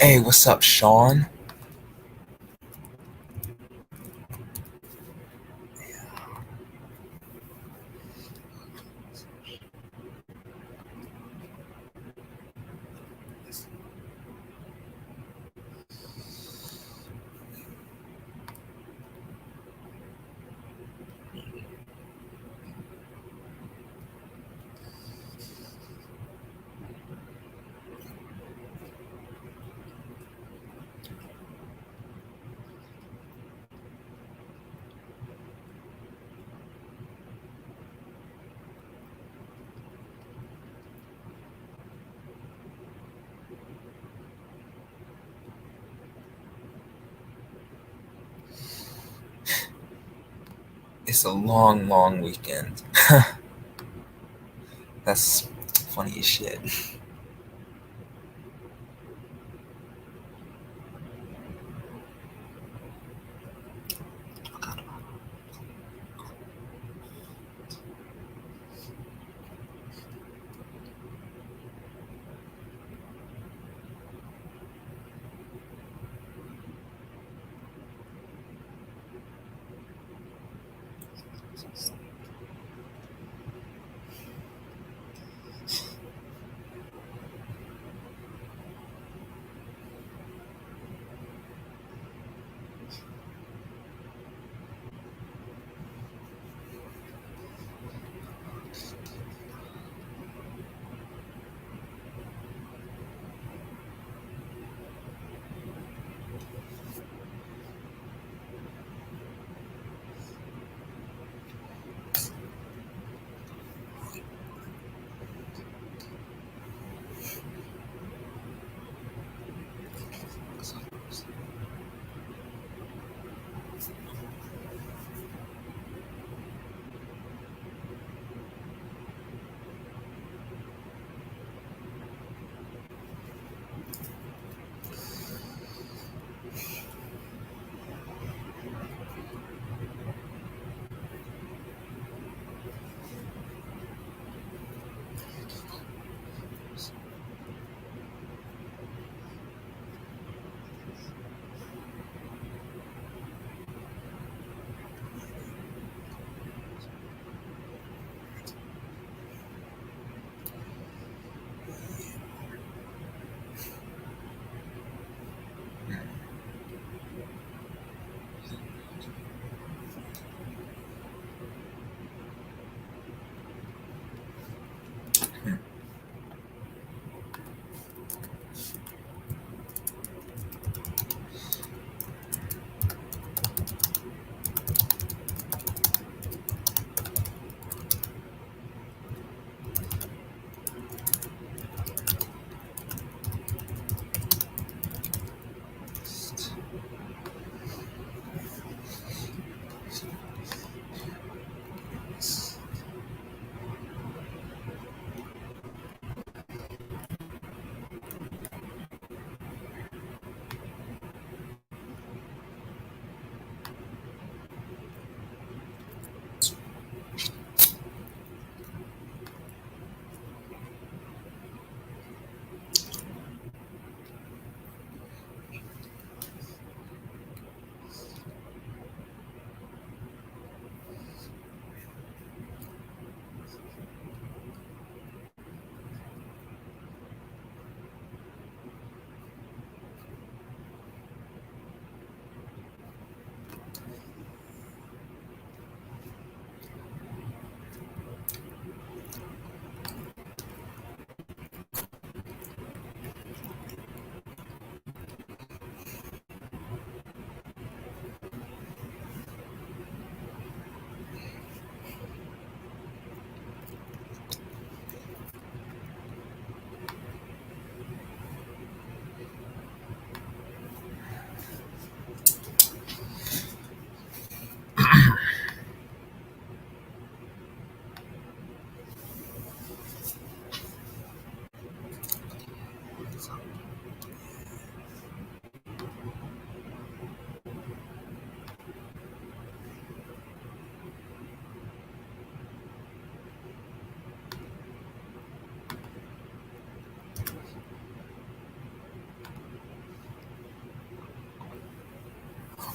Hey, what's up, Sean? It's a long, long weekend. That's funny as shit.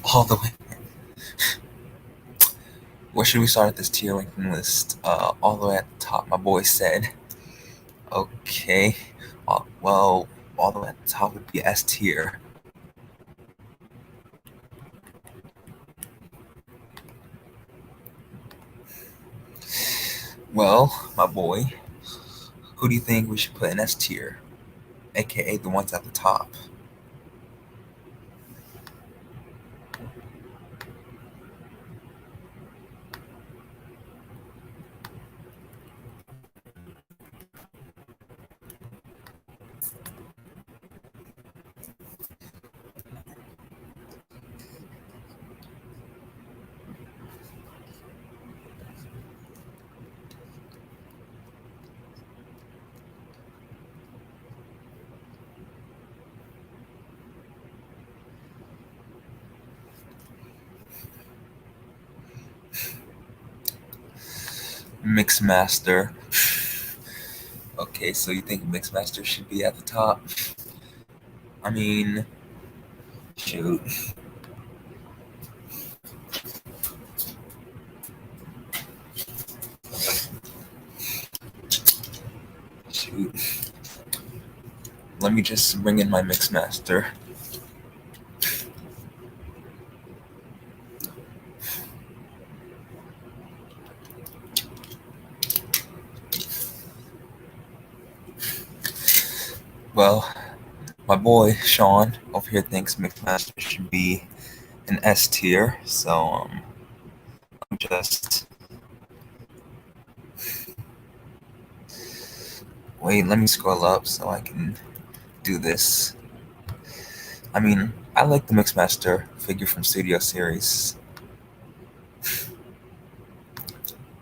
All the way. Where should we start at this tier ranking list? All the way at the top, my boy said. Okay. Well, all the way at the top would be S tier. Well, my boy, who do you think we should put in S tier? AKA the ones at the top. Mixmaster. Okay, so you think Mixmaster should be at the top? I mean, shoot. Shoot. Let me just bring in my Mixmaster. Well, my boy Sean over here thinks Mixmaster should be an S tier, so I'm just wait. Let me scroll up so I can do this. I mean, I like the Mixmaster figure from Studio Series.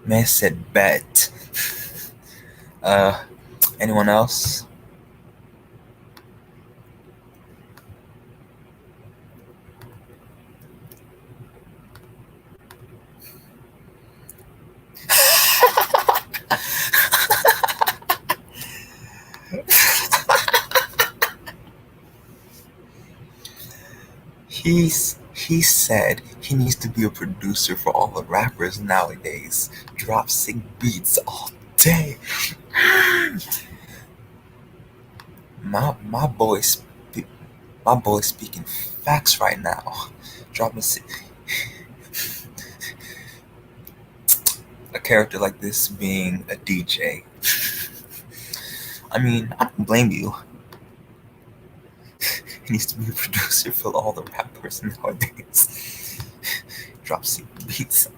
Man said bet. Anyone else? He said he needs to be a producer for all the rappers nowadays. Drop sick beats all day. My boy speaking facts right now. Dropping a character like this being a DJ. I mean, I don't blame you. He needs to be a producer for all the rappers nowadays. Drop sick beats.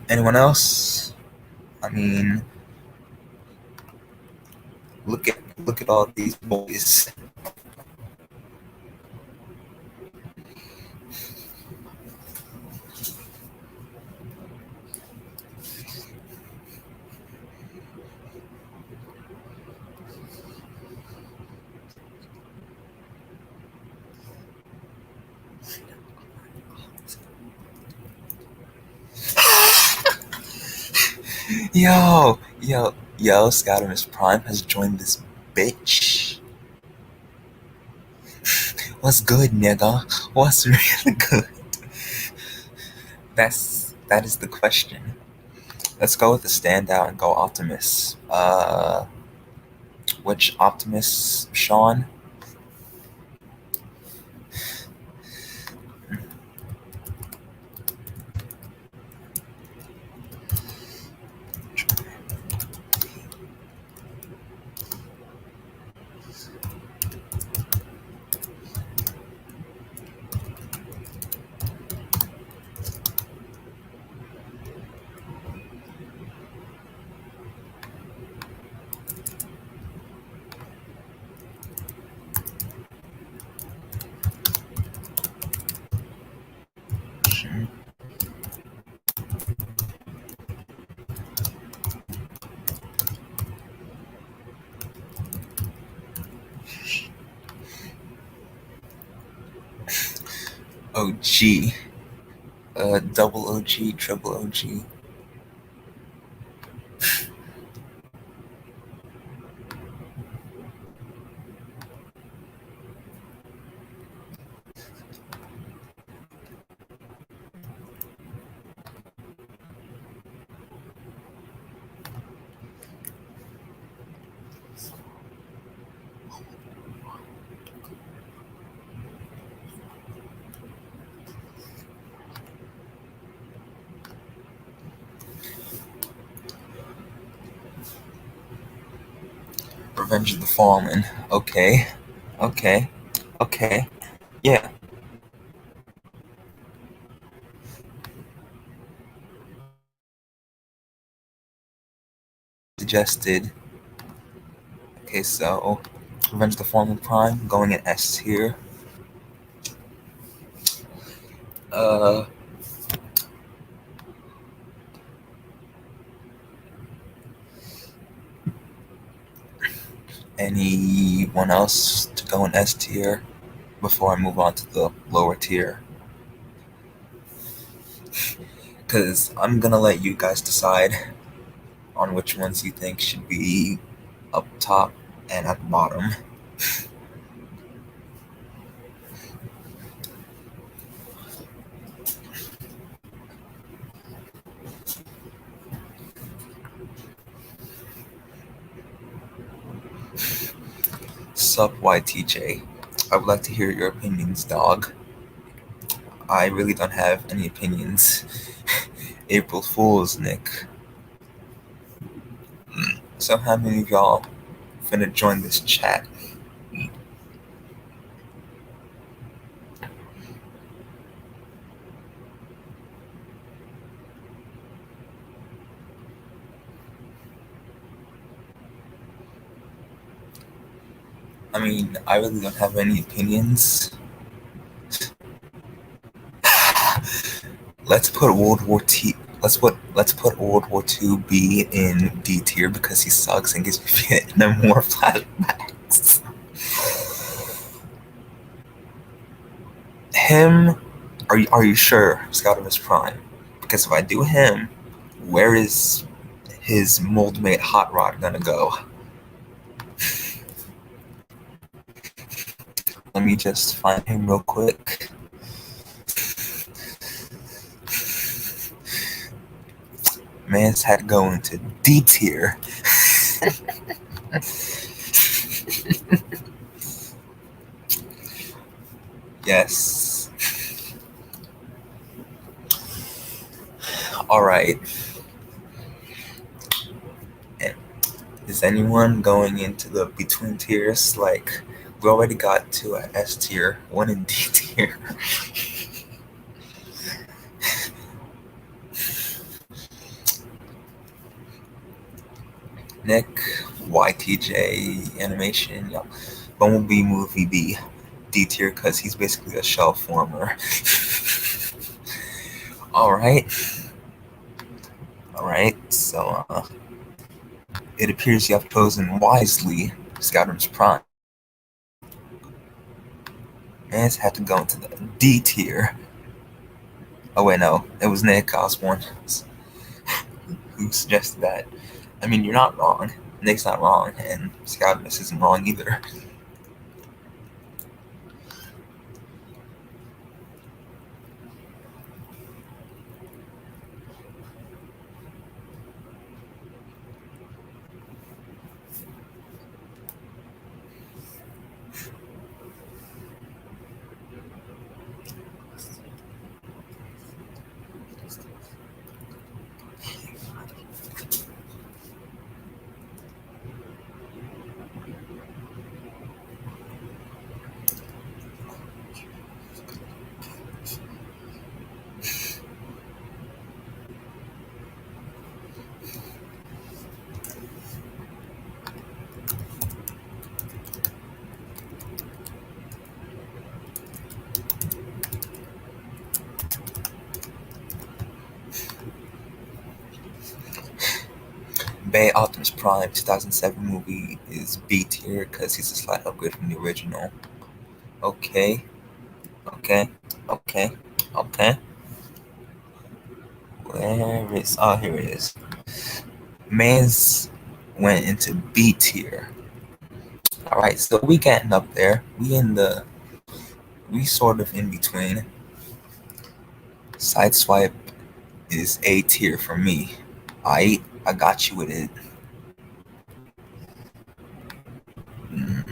Anyone else? I mean, look at all these boys. Yo, Scattermus Prime has joined this bitch. What's good, nigga? What's really good? That is the question. Let's go with the standout and go Optimus. Which Optimus, Sean? OG. Double OG, triple OG. Revenge of the Fallen. Okay. Okay. Okay. Yeah. Suggested. Okay, so Revenge of the Fallen Prime going in S tier. Anyone else to go in S tier before I move on to the lower tier? Because I'm gonna let you guys decide on which ones you think should be up top and at the bottom. Sup, YTJ. I would like to hear your opinions, dog. I really don't have any opinions. April Fool's, Nick. So how many of y'all finna join this chat? I mean, I really don't have any opinions. Let's put World War T. Let's put World War II-B in D tier because he sucks and gives me Vietnam War flashbacks. Him? Are you sure, Scouterus Prime? Because if I do him, where is his moldmate Hot Rod gonna go? Let me just find him real quick. Man's had to go into D tier. Yes. Alright. Is anyone going into the between tiers? Like, we already got to a S tier, one in D tier. Nick, YTJ, animation, yeah. Bumblebee movie B, D tier because he's basically a shell former. Alright. Alright, so it appears you have chosen wisely, Scouter's Prime. Man's had to go into the D tier. Oh wait, no, it was Nick Osborne who suggested that. I mean, you're not wrong. Nick's not wrong, and Scouterus isn't wrong either. Bay Optimus Prime 2007 movie is B tier because he's a slight upgrade from the original. Okay, okay, okay, okay. Where is? Oh, here it is. Maze went into B tier. All right, so we getting up there. We sort of in between. Sideswipe is A tier for me. I got you with it. Mm.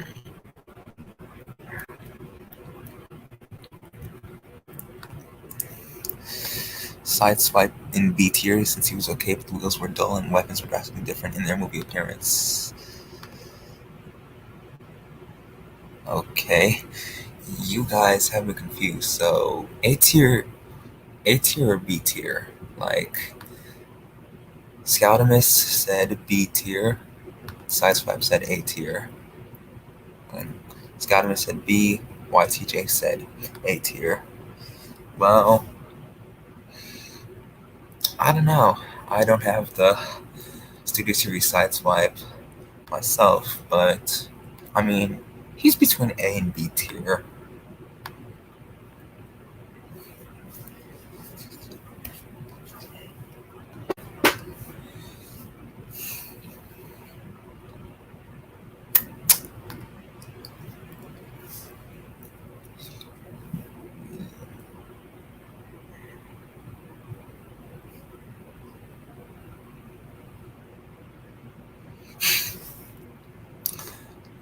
Sideswipe in B tier since he was okay, but the wheels were dull and weapons were drastically different in their movie appearance. Okay, you guys have me confused. So A tier or B tier? Like Scoutamus said B tier, Sideswipe said A tier, and Scoutamus said B. YTJ said A tier. Well, I don't know. I don't have the Studio Series Sideswipe myself, but I mean, he's between A and B tier.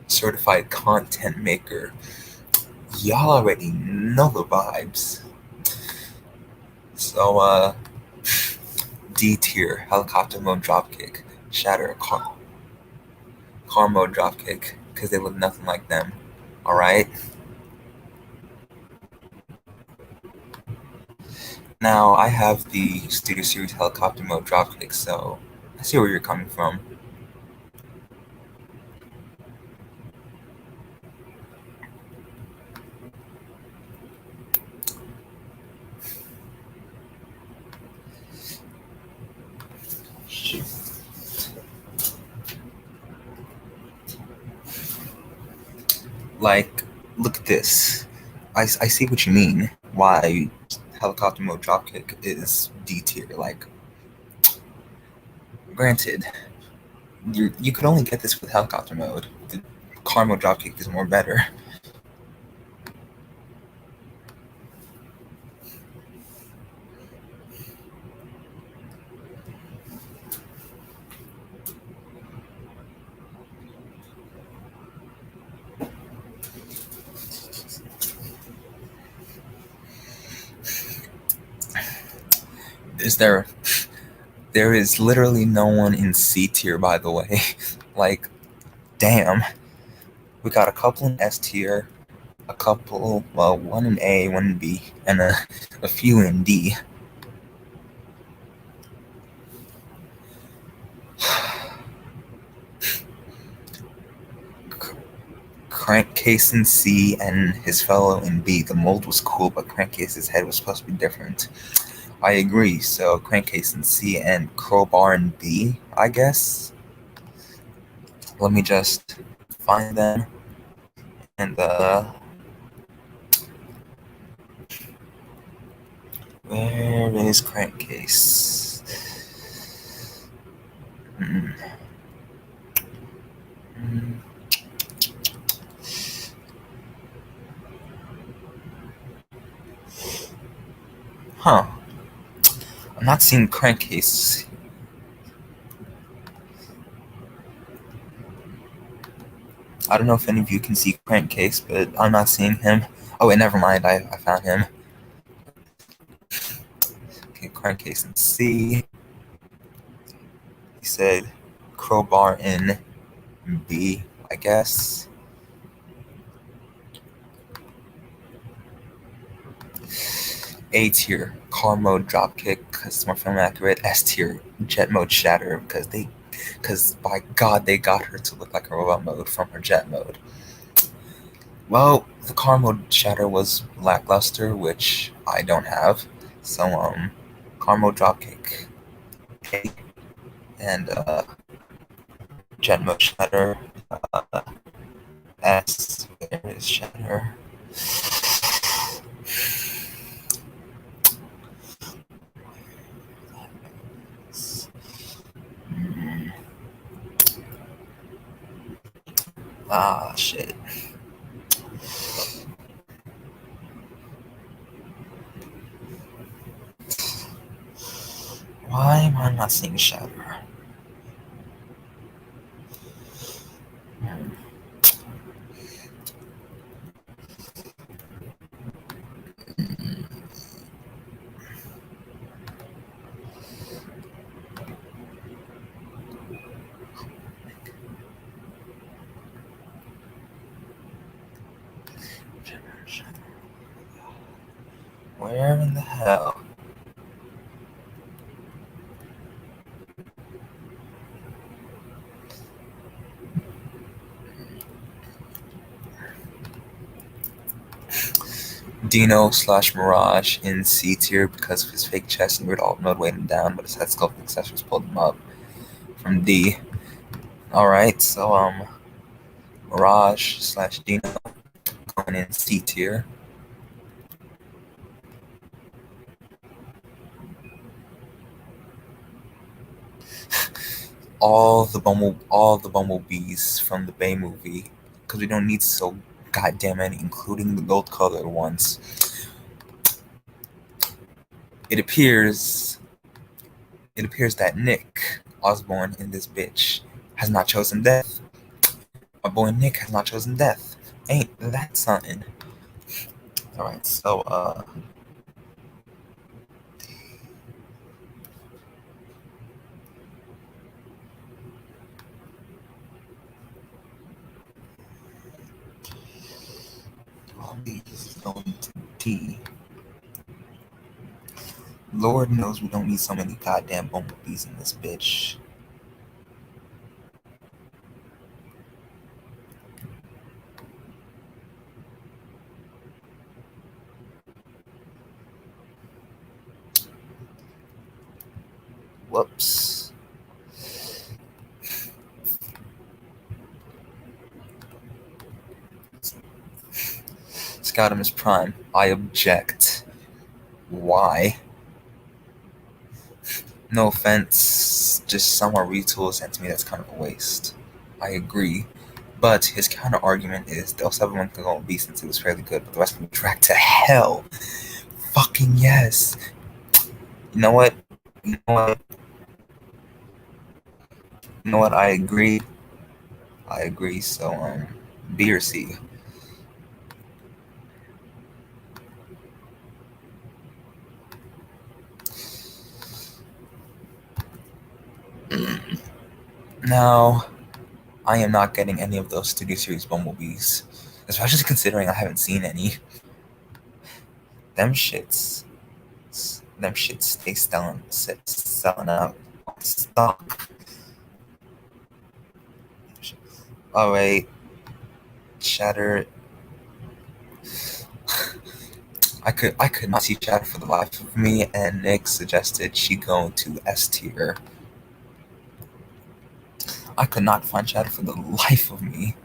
Certified content maker. Y'all already know the vibes. So, D tier, helicopter mode dropkick, shatter, car mode dropkick, because they look nothing like them. Alright? Now, I have the Studio Series helicopter mode dropkick, so I see where you're coming from. Like, look at this. I see what you mean. Why helicopter mode dropkick is D tier. Like, granted, you could only get this with helicopter mode. The car mode dropkick is more better. There is literally no one in C tier, by the way. Like, damn. We got a couple in S tier, a couple, well, one in A, one in B, and a few in D. Crankcase in C and his fellow in B. The mold was cool, but Crankcase's head was supposed to be different. I agree. So Crankcase in C and Crowbar in B, I guess. Let me just find them. And where is Crankcase? Mm. Mm. Huh. I'm not seeing Crankcase. I don't know if any of you can see Crankcase, but I'm not seeing him. Oh, wait, never mind. I found him. Okay, Crankcase in C. He said Crowbar in B, I guess. A tier, car mode dropkick because it's more film accurate. S tier, jet mode shatter because by God they got her to look like a robot mode from her jet mode. Well, the car mode shatter was lackluster, which I don't have. So car mode dropkick, A, and Genmo Shatter. S. Where is Shatter? Ah, shit. Why am I not seeing Shatter? Where in the hell? Dino / Mirage in C tier because of his fake chest and weird alt mode weighed him down, but his head sculpt accessories pulled him up. From D. Alright, so Mirage / Dino going in C tier. All the bumblebees from the Bay movie, because we don't need so goddamn many, including the gold colored ones. It appears that Nick Osborne in this bitch has not chosen death. My boy Nick has not chosen death. Ain't that something? Alright, so all these is going to D. Lord knows we don't need so many goddamn bumblebees in this bitch. Whoops. Scoutum is prime. I object. Why? No offense, just somewhere retools, and to me that's kind of a waste. I agree. But his counter argument is Deus Everyone can go on B since it was fairly good, but the rest of them dragged to hell. Fucking yes. You know what? You know what? You know what? I agree. So B or C. Now, I am not getting any of those Studio Series Bumblebees, especially considering I haven't seen any. Them shits stay selling out stock. Alright, Shatter. I could not see Shatter for the life of me, and Nick suggested she go to S tier. I could not find Shatter for the life of me.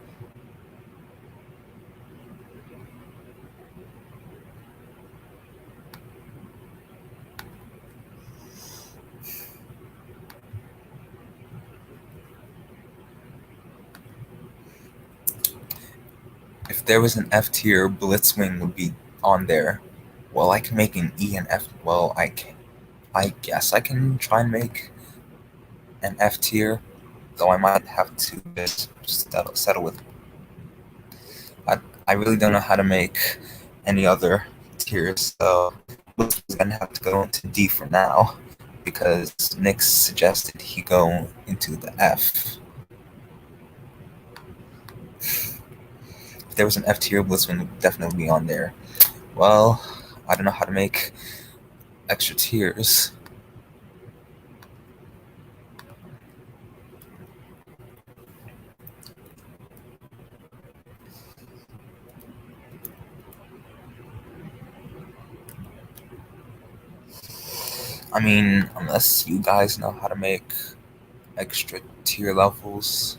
If there was an F tier, Blitzwing would be on there. Well, I can make an E and F. Well, I guess I can try and make an F tier, though I might have to just settle with. I really don't know how to make any other tiers, so we're gonna have to go into D for now because Nick suggested he go into the F. If there was an F tier, Blitzwing would definitely be on there. Well, I don't know how to make extra tiers. I mean, unless you guys know how to make extra tier levels,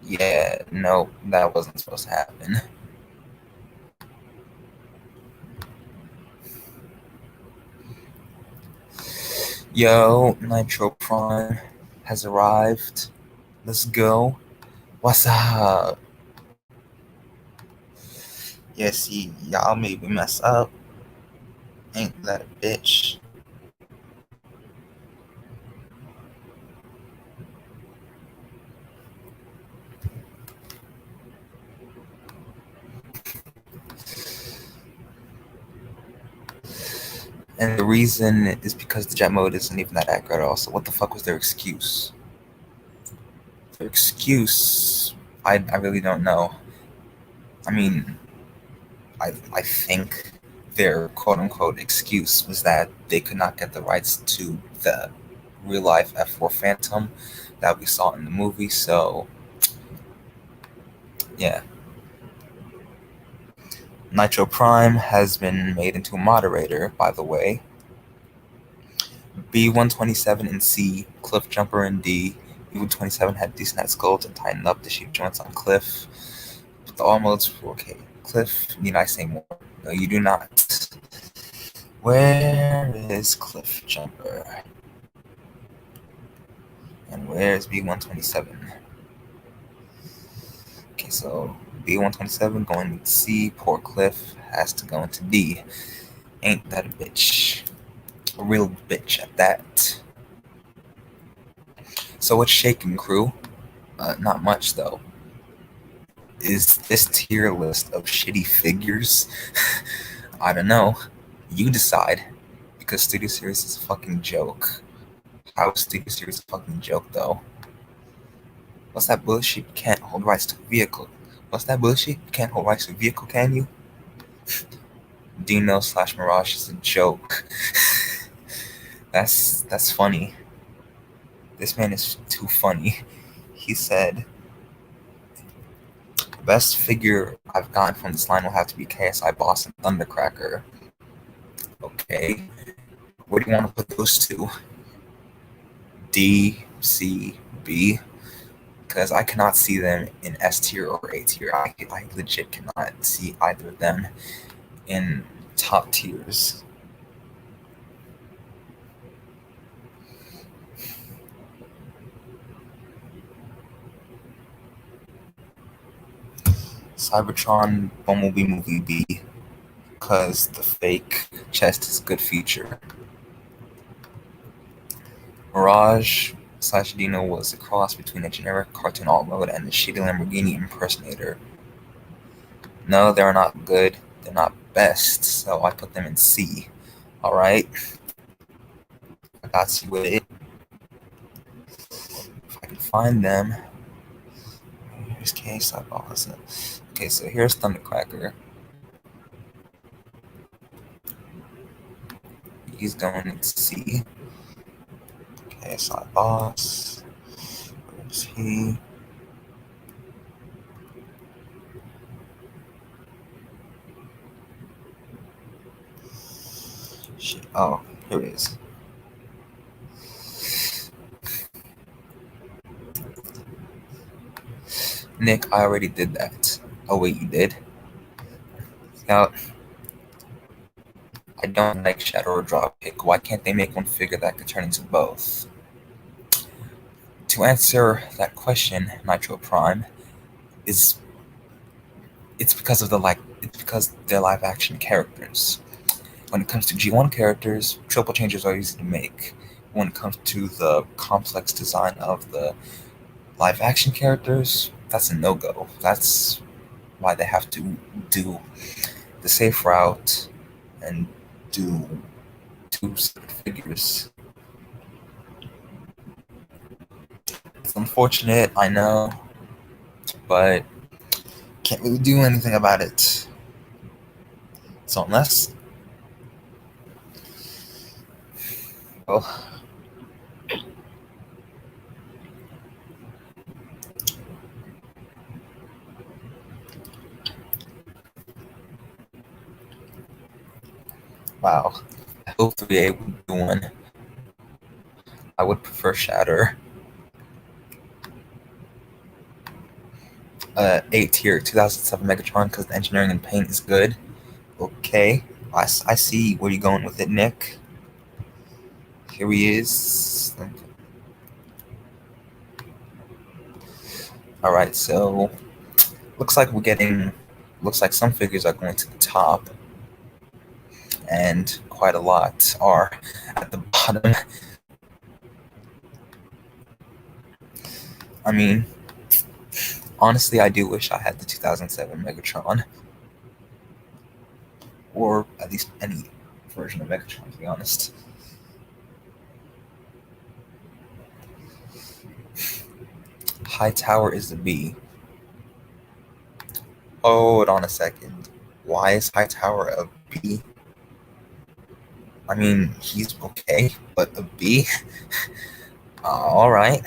Yeah, no, that wasn't supposed to happen. Yo, Nitro Prime has arrived. Let's go. What's up? Yeah, see, y'all made me mess up. Ain't that a bitch? And the reason is because the jet mode isn't even that accurate also. What the fuck was their excuse? Their excuse, I really don't know. I mean, I think their quote unquote excuse was that they could not get the rights to the real life F4 Phantom that we saw in the movie, so yeah. Nitro Prime has been made into a moderator, by the way. B127 in C, Cliff Jumper in D. B127 had decent at sculpt and tightened up the sheep joints on Cliff. But the all modes were okay. Cliff, need I say more? No, you do not. Where is Cliff Jumper? And where's B127? Okay, so B127 going into C, poor Cliff has to go into D. Ain't that a bitch? A real bitch at that. So what's shaking, crew? Not much though. Is this tier list of shitty figures? I don't know. You decide. Because Studio Series is a fucking joke. How is Studio Series a fucking joke though? What's that bullshit? You can't hold rights to a vehicle. What's that bullshit? You can't hold rights to a vehicle, can you? Dino slash Mirage is a joke. That's funny. This man is too funny. He said, the best figure I've gotten from this line will have to be KSI Boss and Thundercracker. Okay. Where do you want to put those two? D, C, B? Because I cannot see them in S tier or A tier. I legit cannot see either of them in top tiers. Cybertron Bumblebee Movie B, because the fake chest is a good feature. Mirage slash Dino was a cross between a generic cartoon alt mode and the shitty Lamborghini impersonator. No, they're not good. They're not best, so I put them in C. Alright? I got you with it. If I can find them. Here's KSI Boss. Okay, so here's Thundercracker. He's going to C. KSI Boss. Where's he? Shit. Oh, here it is. Nick, I already did that. Oh wait, you did? Now, I don't like Shadow or Dropkick. Why can't they make one figure that could turn into both? To answer that question, Nitro Prime, is it's because they're live action characters. When it comes to G1 characters, triple changes are easy to make. When it comes to the complex design of the live action characters, that's a no-go. That's why they have to do the safe route and do two separate figures. It's unfortunate, I know, but can't really do anything about it. So unless, well, wow, I hope 3A would do one. I would prefer Shatter. A tier 2007 Megatron because the engineering and paint is good. Okay, I see where you're going with it, Nick. Here he is. All right, so looks like we're getting. Looks like some figures are going to the top, and quite a lot are at the bottom. I mean, honestly, I do wish I had the 2007 Megatron, or at least any version of Megatron, to be honest. Hightower is the B. Hold on a second. Why is Hightower a B? I mean, he's okay, but a B? Alright.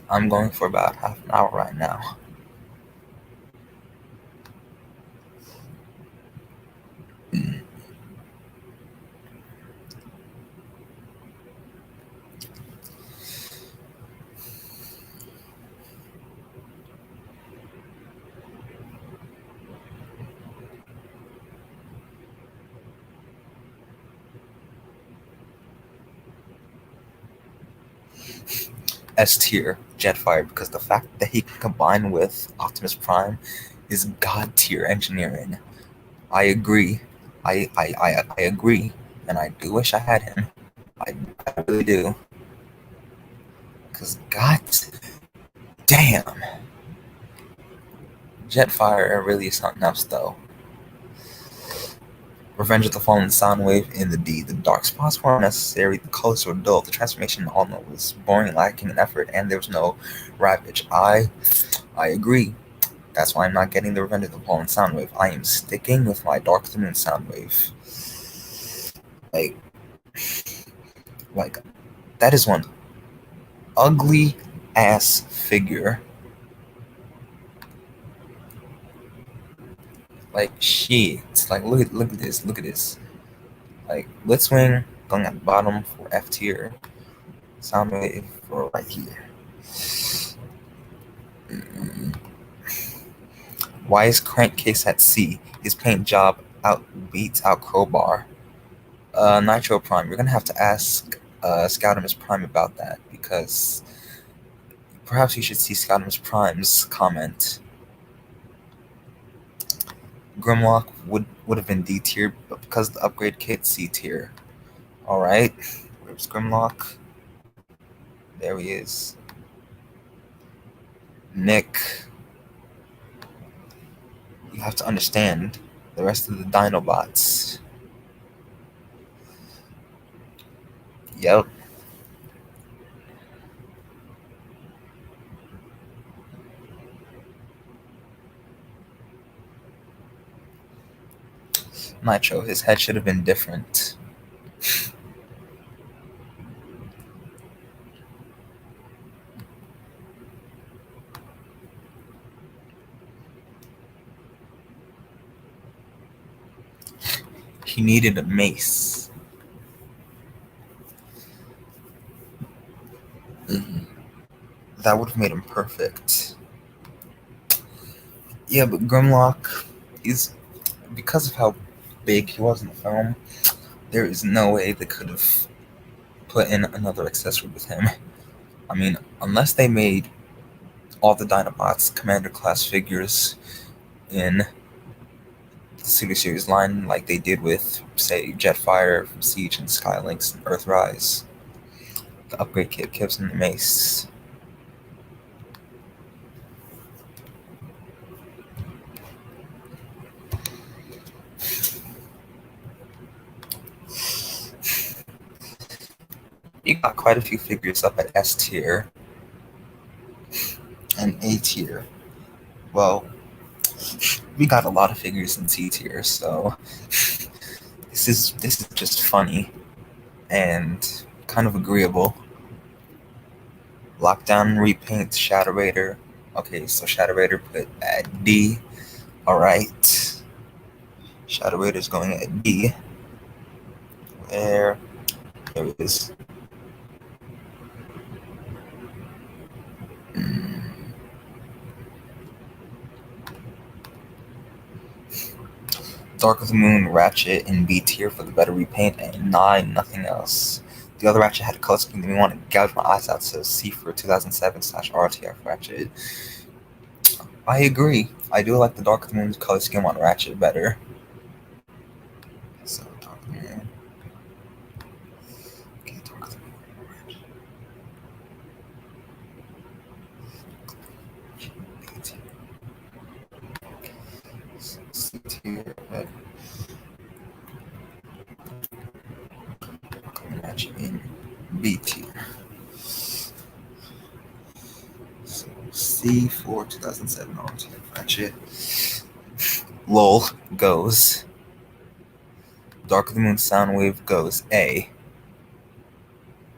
I'm going for about half an hour right now. S tier Jetfire because the fact that he can combine with Optimus Prime is god tier engineering. I agree. I agree, and I do wish I had him. I really do. Because god damn, Jetfire really is something else though. Revenge of the Fallen Soundwave in the D. The dark spots were unnecessary, the colors were dull, the transformation all know was boring, lacking in effort, and there was no ravage. I agree. That's why I'm not getting the Revenge of the Fallen Soundwave. I am sticking with my Dark of the Moon Soundwave. Like that is one ugly ass figure. Like shit. Like look at this. Like Blitzwing going at the bottom for F tier. Soundwave for right here. Why is Crankcase at C? His paint job beats out Crowbar. Nitro Prime, you're gonna have to ask Scoutimus Prime about that because perhaps you should see Scoutimus Prime's comment. Grimlock would have been D tier, but because of the upgrade kit, C tier. Alright, where's Grimlock? There he is. Nick, you have to understand the rest of the Dinobots. Yep. Nitro, his head should have been different. He needed a mace. That would have made him perfect. Yeah, but Grimlock, he's because of how big he was in the film, there is no way they could have put in another accessory with him. I mean, unless they made all the Dinobots Commander class figures in the Super Series line like they did with, say, Jetfire from Siege and Skylynx and Earthrise. The upgrade kit gives him the mace. You got quite a few figures up at S tier and A tier. Well, we got a lot of figures in C tier, so this is just funny. And kind of agreeable. Lockdown, Repaint, Shadow Raider. Okay, so Shadow Raider put at D. Alright. Shadow Raider's going at D. There it is. Dark of the Moon, Ratchet in B tier for the better repaint, and 9, nothing else. The other Ratchet had a color scheme that made me want to gouge my eyes out, so C for 2007/RTF Ratchet. I agree. I do like the Dark of the Moon's color scheme on Ratchet better. So, Dark of the Moon. Okay, Dark of the Moon. Ratchet. C tier. Ratchet in B tier. So, C for 2007 RTF Ratchet. LOL goes. Dark of the Moon Soundwave goes A.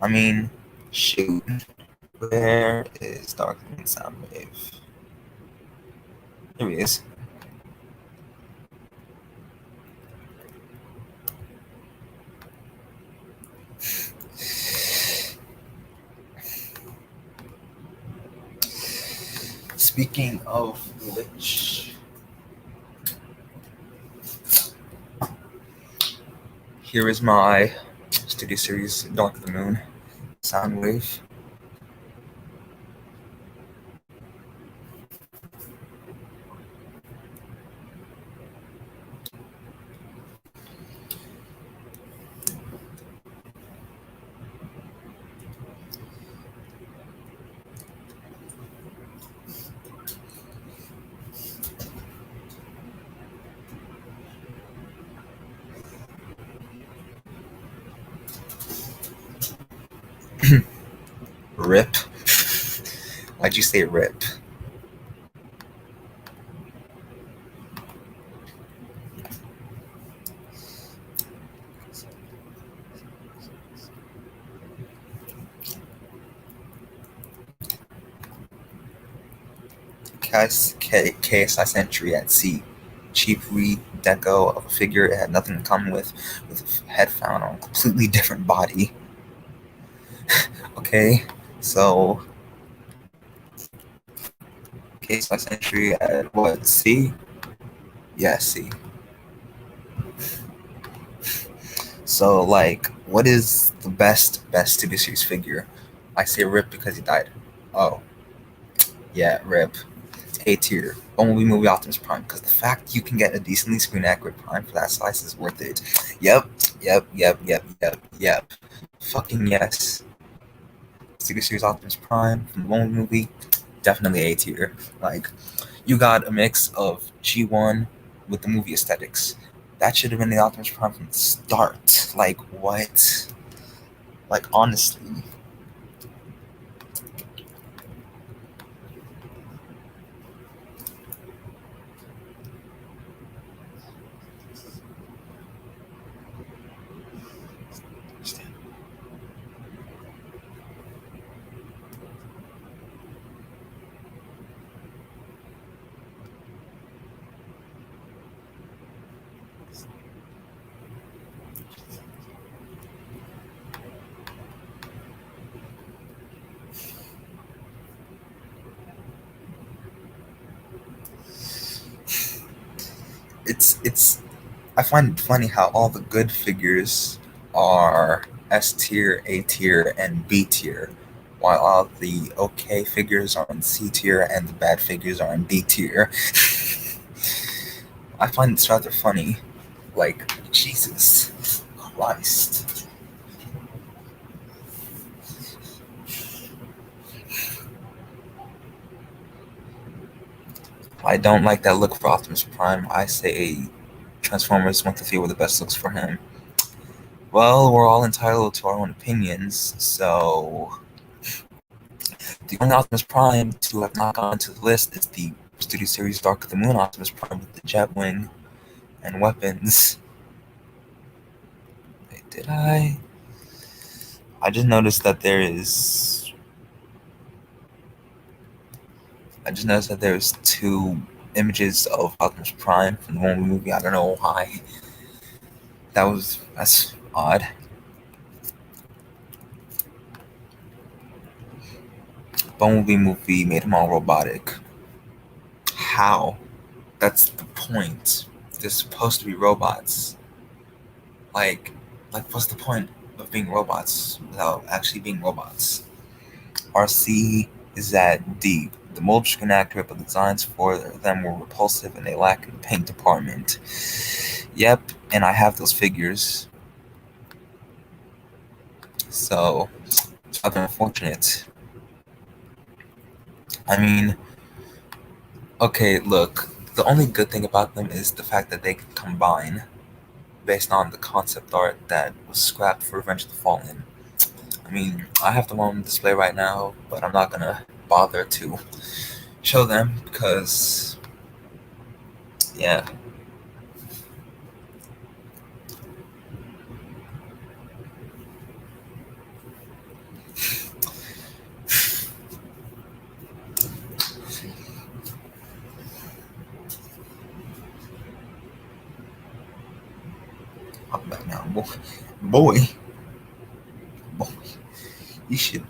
I mean, shoot. Where is Dark of the Moon Soundwave? Here he is. Speaking of which, here is my Studio Series Dark of the Moon Soundwave. RIP. Why'd you say RIP? KSI Century at C. Cheap redeco of a figure it had nothing in common with a head found on a completely different body. Okay, so KSI Century at what? C? Yeah, C. So, like, what is the best Studio Series figure? I say RIP because he died. Oh, yeah, RIP. A tier. Only movie Optimus Prime, because the fact you can get a decently screen accurate Prime for that size is worth it. Yep. Fucking yes. Studio Series Optimus Prime from the Bumblebee movie, definitely A tier. Like, you got a mix of G1 with the movie aesthetics. That should have been the Optimus Prime from the start. Like, what? Like, honestly. It's I find it funny how all the good figures are S tier, A tier, and B tier, while all the okay figures are in C tier and the bad figures are in D tier. I find this rather funny. Like, Jesus Christ. I don't like that look for Optimus Prime. I say Transformers 1 to 3 were the best looks for him. Well, we're all entitled to our own opinions, so the only Optimus Prime to have not gone to the list is the Studio Series Dark of the Moon Optimus Prime with the jet wing and weapons. Wait, did I? I just noticed that there is. I just noticed that there's two images of Optimus Prime from the one movie. I don't know why. That's odd. Bumblebee movie made them all robotic. How? That's the point. They're supposed to be robots. Like, what's the point of being robots without actually being robots? RC is that deep. The molds can accurate, but the designs for them were repulsive and they lack in the paint department. Yep, and I have those figures. So, it's rather unfortunate. I mean, okay, look, the only good thing about them is the fact that they can combine based on the concept art that was scrapped for Revenge of the Fallen. I mean, I have them on display right now, but I'm not gonna bother to show them because, yeah. I'm back now, boy, boy, you should.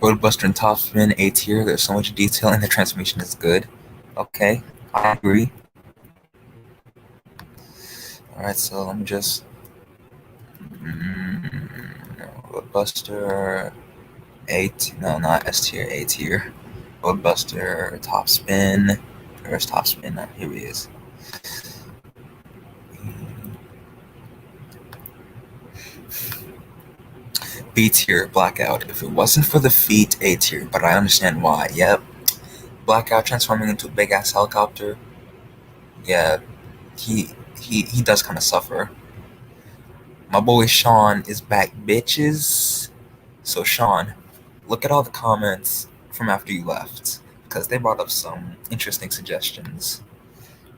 Roadbuster and Topspin A tier. There's so much detail and the transformation is good. Okay, I agree. All right, so let me just. Roadbuster no, not S tier, A tier. Roadbuster, Topspin. Where's Topspin? Here he is. B tier, Blackout. If it wasn't for the feet, A tier, but I understand why. Yep. Blackout transforming into a big ass helicopter. Yeah, he does kind of suffer. My boy Sean is back, bitches. So Sean, look at all the comments from after you left, because they brought up some interesting suggestions.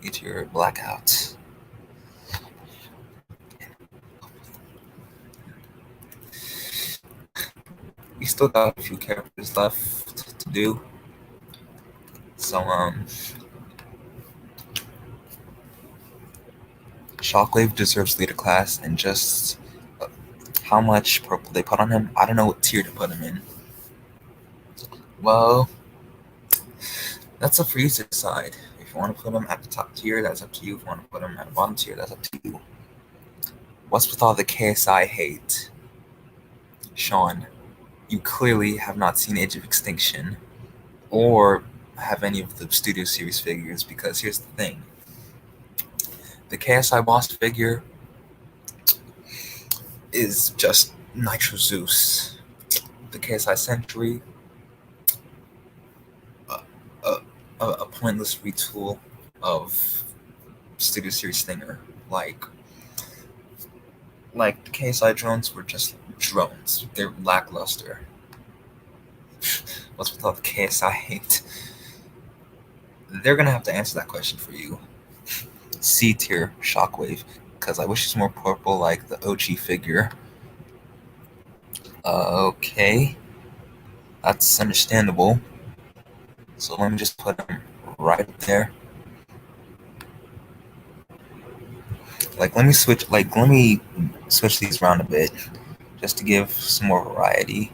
Get your Blackout. We still got a few characters left to do. So Shockwave deserves leader class, and just how much purple they put on him, I don't know what tier to put him in. Well, that's up for you to decide. If you want to put him at the top tier, that's up to you. If you want to put him at the bottom tier, that's up to you. What's with all the KSI hate? Sean, you clearly have not seen Age of Extinction or have any of the Studio Series figures, because here's the thing. The KSI boss figure is just Nitro Zeus. The KSI Sentry, a, a pointless retool of Studio Series Stinger. Like the KSI drones were just drones. They're lackluster. What's with all the KSI hate? They're gonna have to answer that question for you. C tier Shockwave, because I wish it's more purple like the OG figure. Okay, that's understandable. So let me just put them right there. Let me switch these around a bit, just to give some more variety.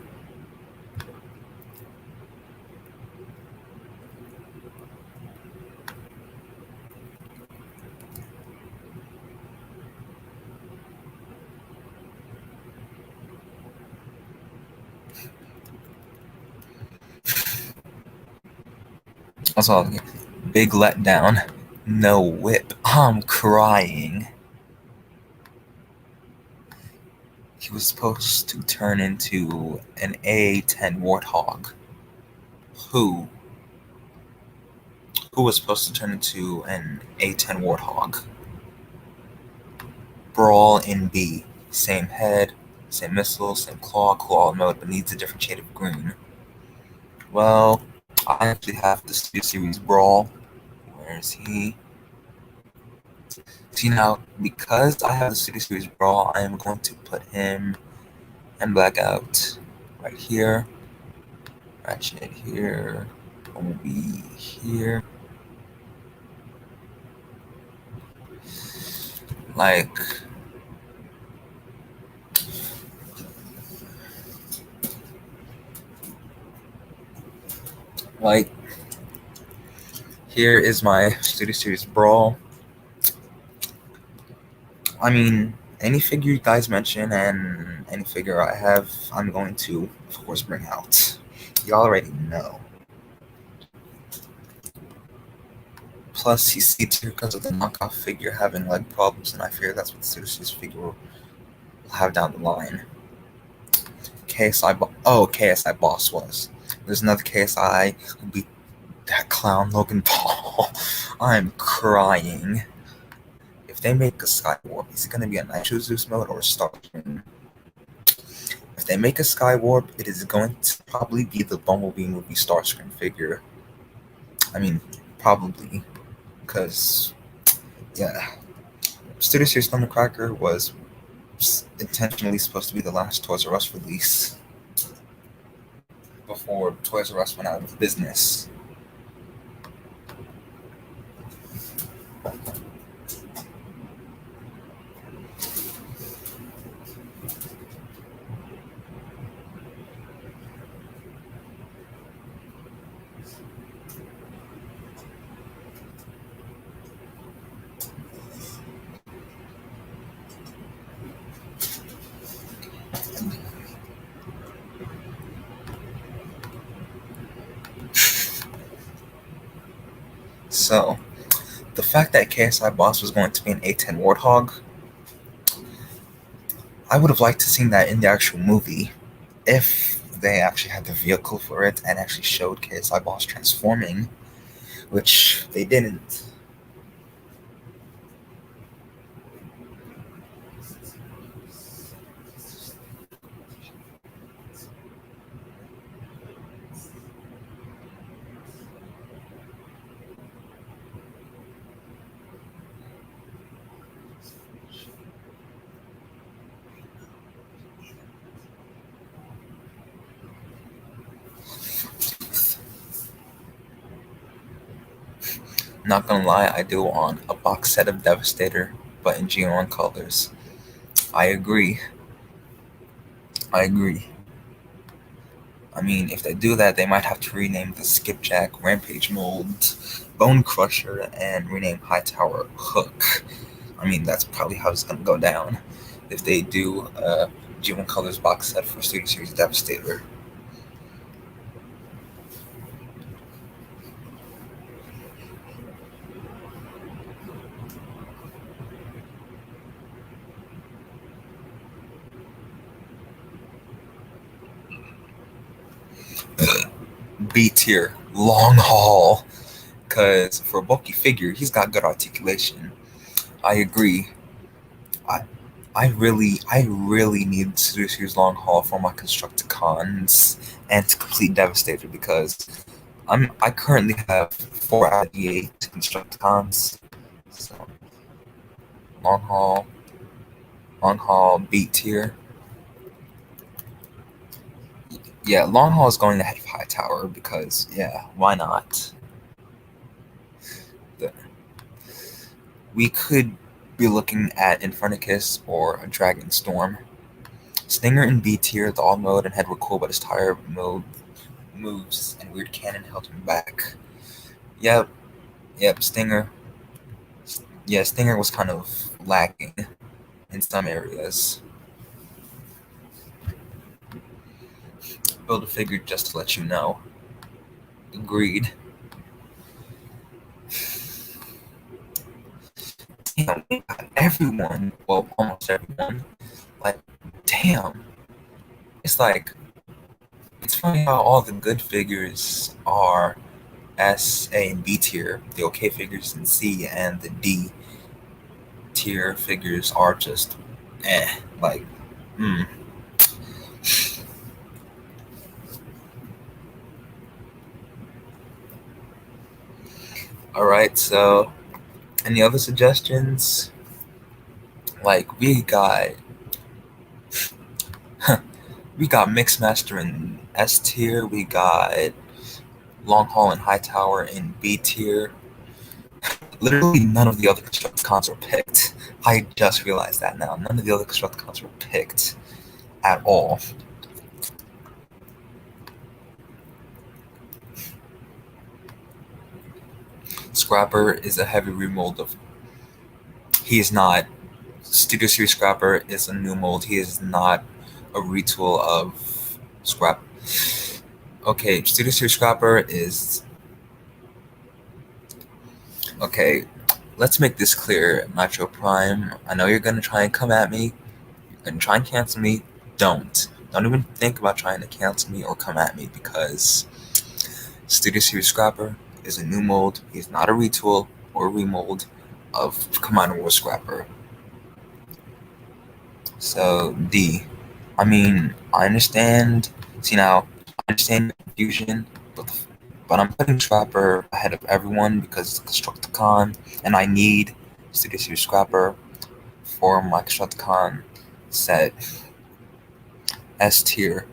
Also, big letdown. No whip. I'm crying. He was supposed to turn into an A10 Warthog. Who? Who was supposed to turn into an A10 Warthog? Brawl in B. Same head, same missile, same claw mode, but needs a different shade of green. Well, I actually have the Studio Series Brawl. Where is he? See now, because I have the Studio Series Brawl, I am going to put him and Blackout right here. Ratchet here. Will be here. Like Like, here is my Studio Series Brawl. I mean, any figure you guys mention and any figure I have, I'm going to, of course, bring out. You already know. Plus, he's C tier because of the knockoff figure having leg problems, and I fear that's what the Studio Series figure will have down the line. KSI Boss was. There's another KSI who beat that clown Logan Paul. I'm crying. If they make a Skywarp, is it going to be a Nitro Zeus mode or a Starscream? If they make a Skywarp, it is going to probably be the Bumblebee movie Starscream figure. I mean, probably. Because, yeah. Studio Series Thundercracker was intentionally supposed to be the last Toys R Us release before Toys R Us went out of business. So, the fact that KSI Boss was going to be an A10 Warthog, I would have liked to see that in the actual movie if they actually had the vehicle for it and actually showed KSI Boss transforming, which they didn't. Not gonna lie, I do want a box set of Devastator, but in G1 colors. I agree. I agree. I mean, if they do that, they might have to rename the Skipjack Rampage mold Bone Crusher and rename Hightower Hook. I mean, that's probably how it's gonna go down if they do a G1 colors box set for Studio Series Devastator. B tier, long haul. Because for a bulky figure, he's got good articulation. I agree. I I really need to do long haul for my Constructicons and to complete Devastator because I currently have 4 out of the 8 Constructicons. So long haul, beat tier. Yeah, long haul is going ahead of Hightower because yeah, why not? We could be looking at Infernicus or a Dragon Storm. Stinger in B tier, the all mode and head were cool, but his tire mode moves and weird cannon held him back. Yep, Stinger. Yeah, Stinger was kind of lacking in some areas. Build a figure just to let you know. Agreed. damn, we got everyone. Well, almost everyone. Like, damn. It's like, it's funny how all the good figures are S, A, and B tier. The okay figures in C, and the D tier figures are just like, hmm. All right, so any other suggestions? Like we got Mixmaster in S tier. We got Long Haul and High Tower in B tier. Literally none of the other Constructicons were picked. I just realized that now. None of the other Constructicons were picked at all. Scrapper is a heavy remold of. He is not. Studio Series Scrapper is a new mold. He is not a retool of Scrap. Okay, Studio Series Scrapper is. Okay, let's make this clear, Nitro Prime. I know you're gonna try and come at me. You're gonna try and cancel me. Don't. Don't even think about trying to cancel me or come at me because Studio Series Scrapper is a new mold. He is not a retool or a remold of Commander War Scrapper. So D. I mean, I understand. See now, I understand the confusion, but I'm putting Scrapper ahead of everyone because it's Constructicon, and I need Studio Series Scrapper for my Constructicon set. S tier.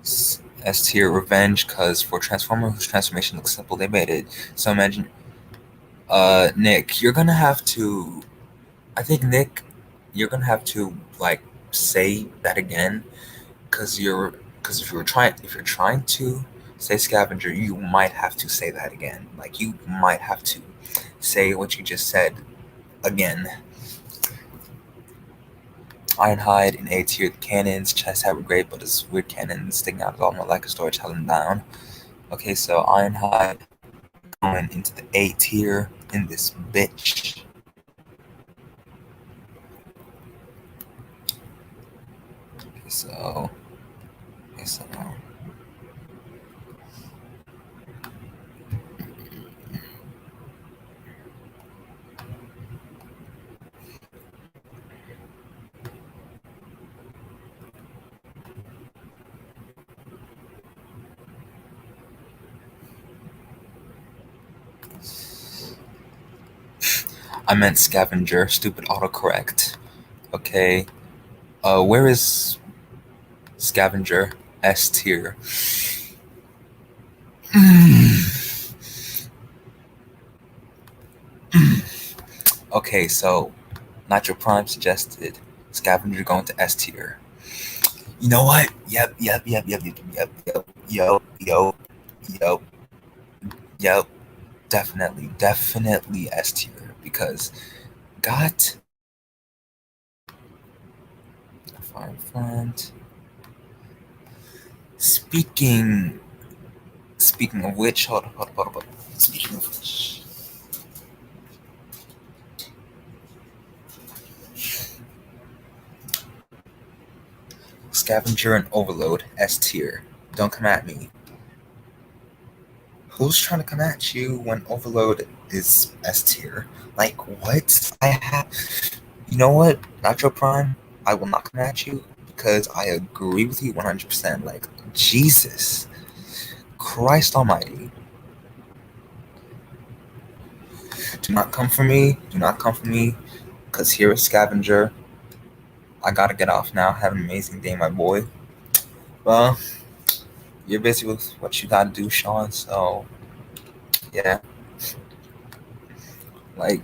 S tier Revenge, because for Transformer whose transformation looks simple, they made it. So imagine, Nick, you're gonna have to. I think Nick, you're gonna have to like say that again, because if you're trying to say Scavenger, you might have to say that again. Like you might have to say what you just said again. Ironhide in A tier. The cannons, chest have a great, but it's weird cannons sticking out of all my like a storage held them down. Okay, so Ironhide going into the A tier in this bitch. Okay, so I meant Scavenger. Stupid autocorrect. Okay. Where is Scavenger? S tier. Okay, so Nitro Prime suggested Scavenger going to S tier. You know what? Yep. Definitely S tier because got Fire Front. Speaking of which, hold up. Speaking of which, Scavenger and Overload S tier. Don't come at me. Who's trying to come at you when Overload is S tier? Like what? You know what, Nitro Prime? I will not come at you because I agree with you 100%. Like Jesus Christ Almighty. Do not come for me. Because here is Scavenger. I gotta get off now. Have an amazing day, my boy. Well, you're busy with what you gotta do, Sean. So, yeah. Like,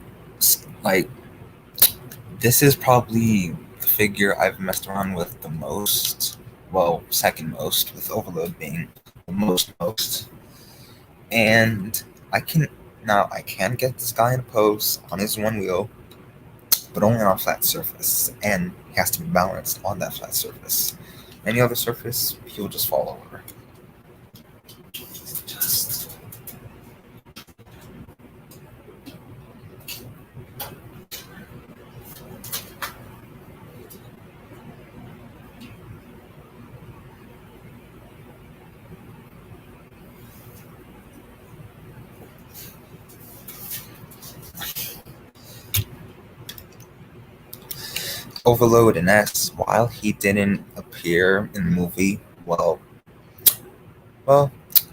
this is probably the figure I've messed around with the most. Well, second most, with Overload being the most. And I can get this guy in a pose on his one wheel, but only on a flat surface, and he has to be balanced on that flat surface. Any other surface, he'll just fall over. Overload in S, while he didn't appear in the movie, well,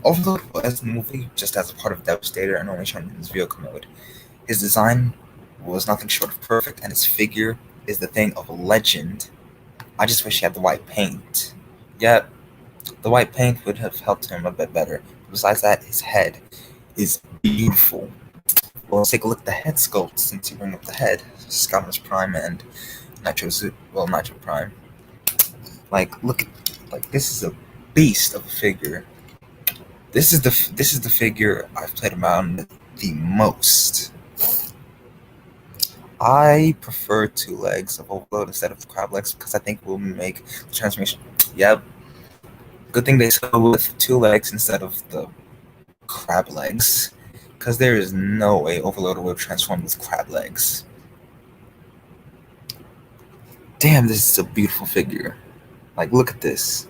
Overload was in the movie just as a part of Devastator and only shown in his vehicle mode. His design was nothing short of perfect, and his figure is the thing of a legend. I just wish he had the white paint. Yet, the white paint would have helped him a bit better. Besides that, his head is beautiful. Well, let's take a look at the head sculpt since you bring up the head. Scouters Prime and Nitro Prime. Like, look at, this is a beast of a figure. This is the figure I've played around the most. I prefer 2 legs of Overload instead of the crab legs because I think it will make the transformation. Yep. Good thing they go with 2 legs instead of the crab legs, because there is no way Overload will transform with crab legs. Damn, this is a beautiful figure. Like, look at this.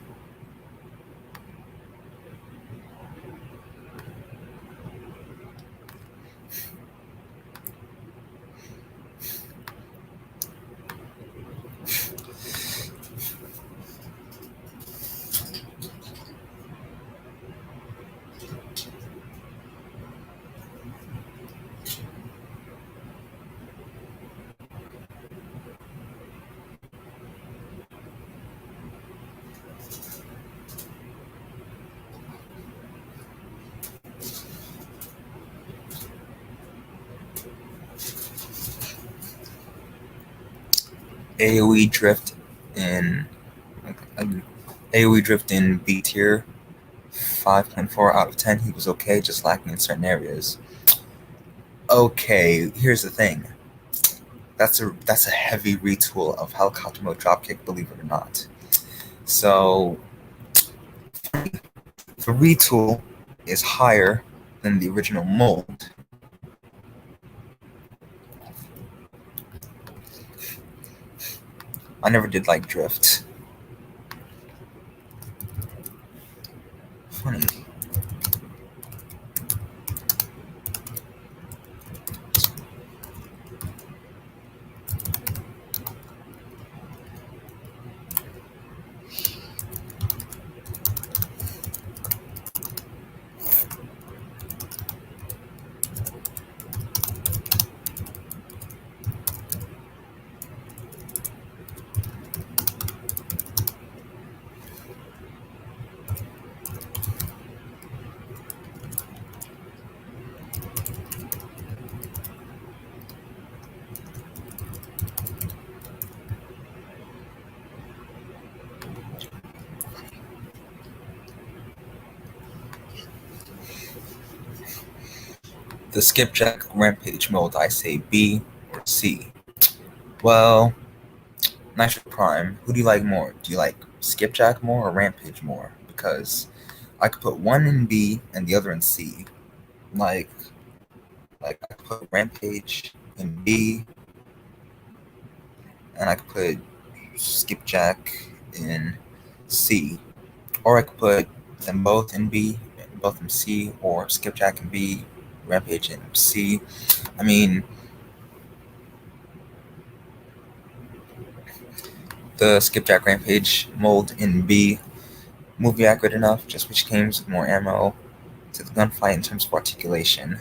AoE drift in AoE drift in B tier, 5.4 out of 10. He was okay, just lacking in certain areas. Okay, here's the thing. That's a heavy retool of helicopter mode dropkick, believe it or not. So the retool is higher than the original mold. I never did like drift. Funny. The Skipjack Rampage mode, I say B or C. Well, Nitro Prime, who do you like more? Do you like Skipjack more or Rampage more? Because I could put one in B and the other in C. Like I could put Rampage in B, and I could put Skipjack in C. Or I could put them both in B, both in C, or Skipjack in B, Rampage in C. I mean, the Skipjack Rampage mold in B, movie accurate enough, just which comes with more ammo to the gunfight in terms of articulation.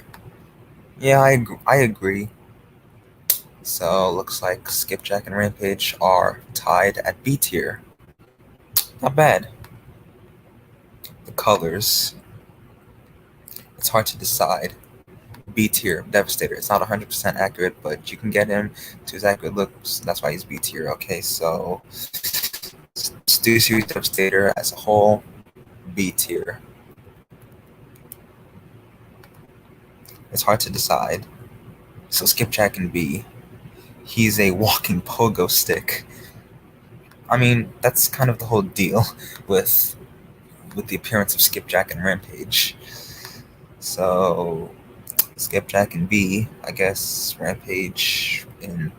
Yeah, I agree. So looks like Skipjack and Rampage are tied at B tier. Not bad. The colors, it's hard to decide. B tier, Devastator. It's not 100% accurate, but you can get him to his accurate looks. That's why he's B tier. Okay, so Studio Series Devastator as a whole, B tier. It's hard to decide. So Skipjack and B. He's a walking pogo stick. I mean, that's kind of the whole deal with the appearance of Skipjack and Rampage. So Skipjack in B, I guess. Rampage in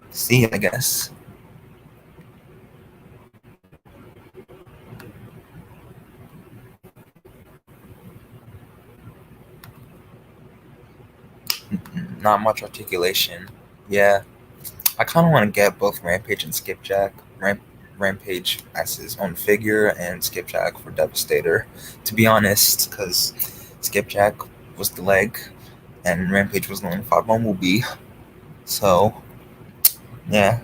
C, I guess. Not much articulation. Yeah, I kind of want to get both Rampage and Skipjack. Rampage as his own figure and Skipjack for Devastator, to be honest, because Skipjack was the leg and Rampage was the only 5 Bumblebee. So, yeah.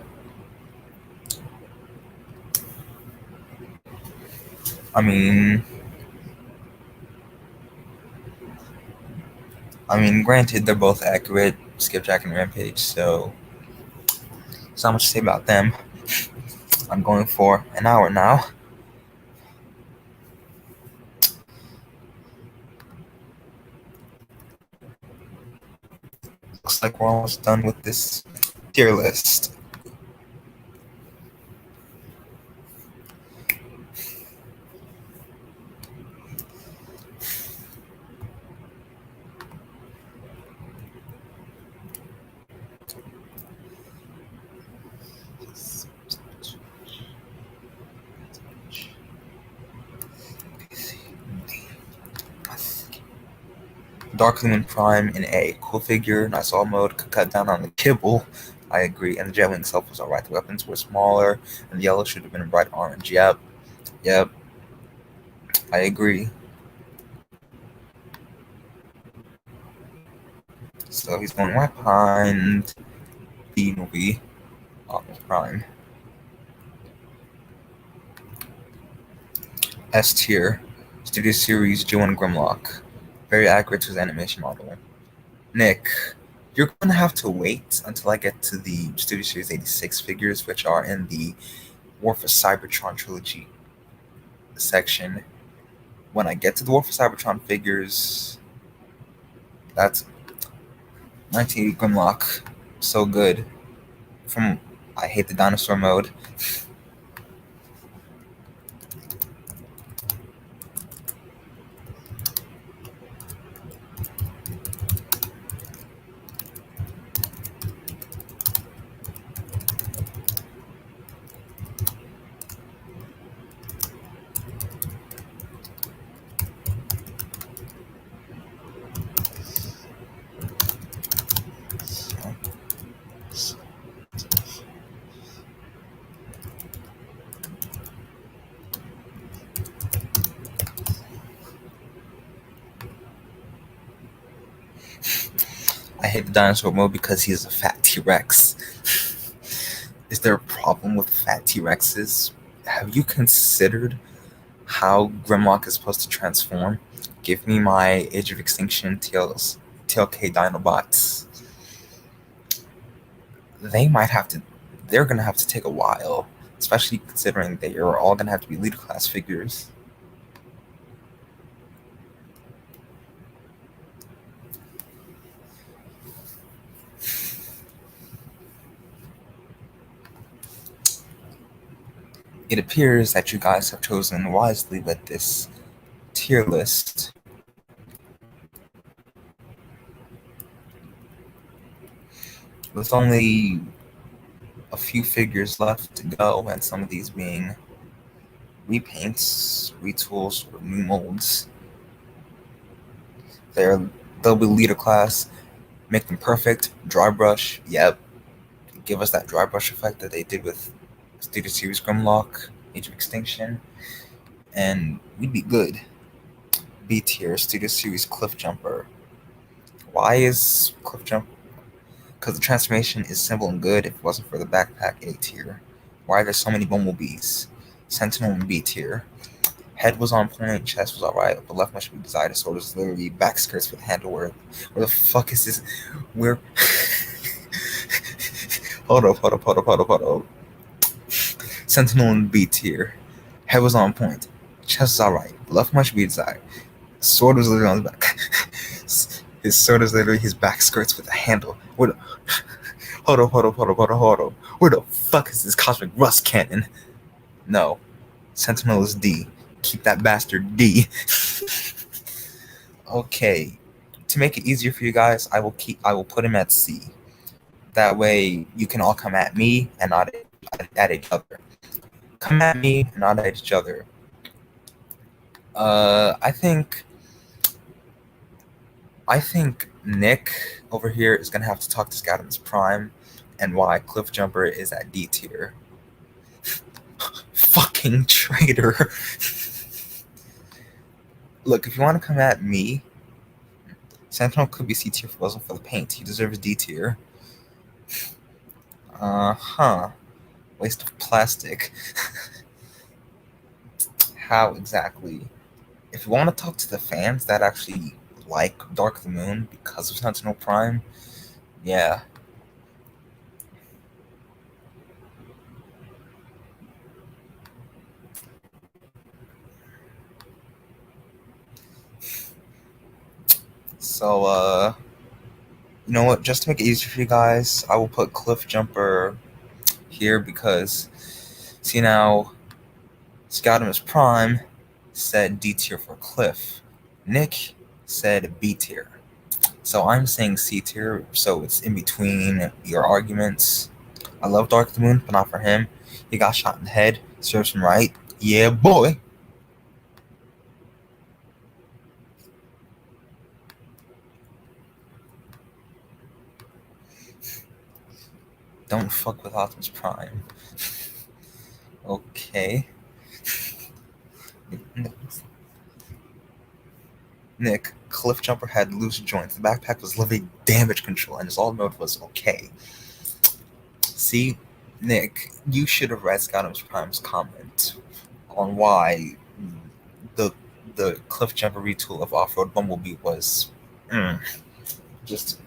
I mean, granted, they're both accurate, Skipjack and Rampage, so there's not much to say about them. I'm going for an hour now. Looks like we're almost done with this tier list. Darkling Prime in A. Cool figure, nice all mode, could cut down on the kibble. I agree. And the Jetwing itself was alright. The weapons were smaller, and the yellow should have been a bright orange. Yep. I agree. So he's going right behind B movie, Optimus Prime. S tier, Studio Series G1 Grimlock. Very accurate to his animation model. Nick, you're going to have to wait until I get to the Studio Series 86 figures, which are in the War for Cybertron trilogy section. When I get to the War for Cybertron figures, that's 1980 Grimlock. So good. From I Hate the Dinosaur mode. I hate the dinosaur mode because he's a fat T-Rex. Is there a problem with fat T-Rexes? Have you considered how Grimlock is supposed to transform? Give me my Age of Extinction TLK Dinobots. They're going to have to take a while, especially considering they are all going to have to be leader class figures. It appears that you guys have chosen wisely with this tier list. With only a few figures left to go, and some of these being repaints, retools, or new molds. They'll be leader class, make them perfect, dry brush, yep. Give us that dry brush effect that they did with Studio Series Grimlock, Age of Extinction, and we'd be good. B tier, Studio Series Cliffjumper. Why is Cliffjumper? Because the transformation is simple and good if it wasn't for the backpack. A tier. Why are there so many Bumblebees? Sentinel in B tier. Head was on point, chest was alright, but left much to be desired. Sword was literally back skirts with handle where the fuck is this? Where? Hold up. Sentinel in B tier. Head was on point. Chest was alright. Left much to be desired. Sword was literally on the back. His sword is literally his back skirts with a handle. Hold up. Where the fuck is this Cosmic Rust cannon? No. Sentinel is D. Keep that bastard D. Okay. To make it easier for you guys, I will put him at C. That way you can all come at me and not at each other. Come at me and not at each other. I think Nick over here is gonna have to talk to Scadam's Prime and why Cliffjumper is at D tier. Fucking traitor. Look, if you want to come at me, Sentinel could be C tier if it wasn't for the paint. He deserves D tier. Waste of plastic. How exactly? If you want to talk to the fans that actually like Dark of the Moon because of Sentinel Prime, yeah. So, you know what? Just to make it easier for you guys, I will put Cliffjumper here because, see now, Scoutimus Prime said D tier for Cliff. Nick said B tier. So I'm saying C tier, so it's in between your arguments. I love Dark of the Moon, but not for him. He got shot in the head, serves him right. Yeah, boy. Don't fuck with Optimus Prime. Okay. Nick, Cliffjumper had loose joints. The backpack was living damage control, and his alt mode was okay. See, Nick, you should have read Scoutimus Prime's comment on why the Cliffjumper retool of Off-Road Bumblebee was just.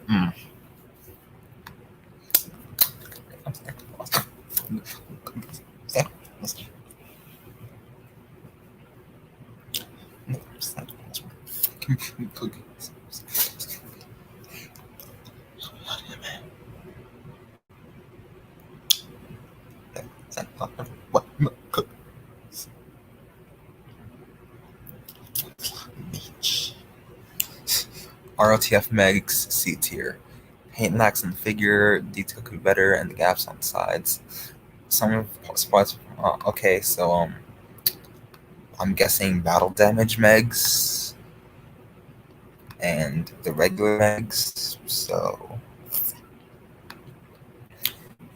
RLTF Meg's C tier. Paint lacks in the figure, detail could be better, and the gaps on the sides. Some of the spots. Okay, so I'm guessing battle damage Megs and the regular Megs. So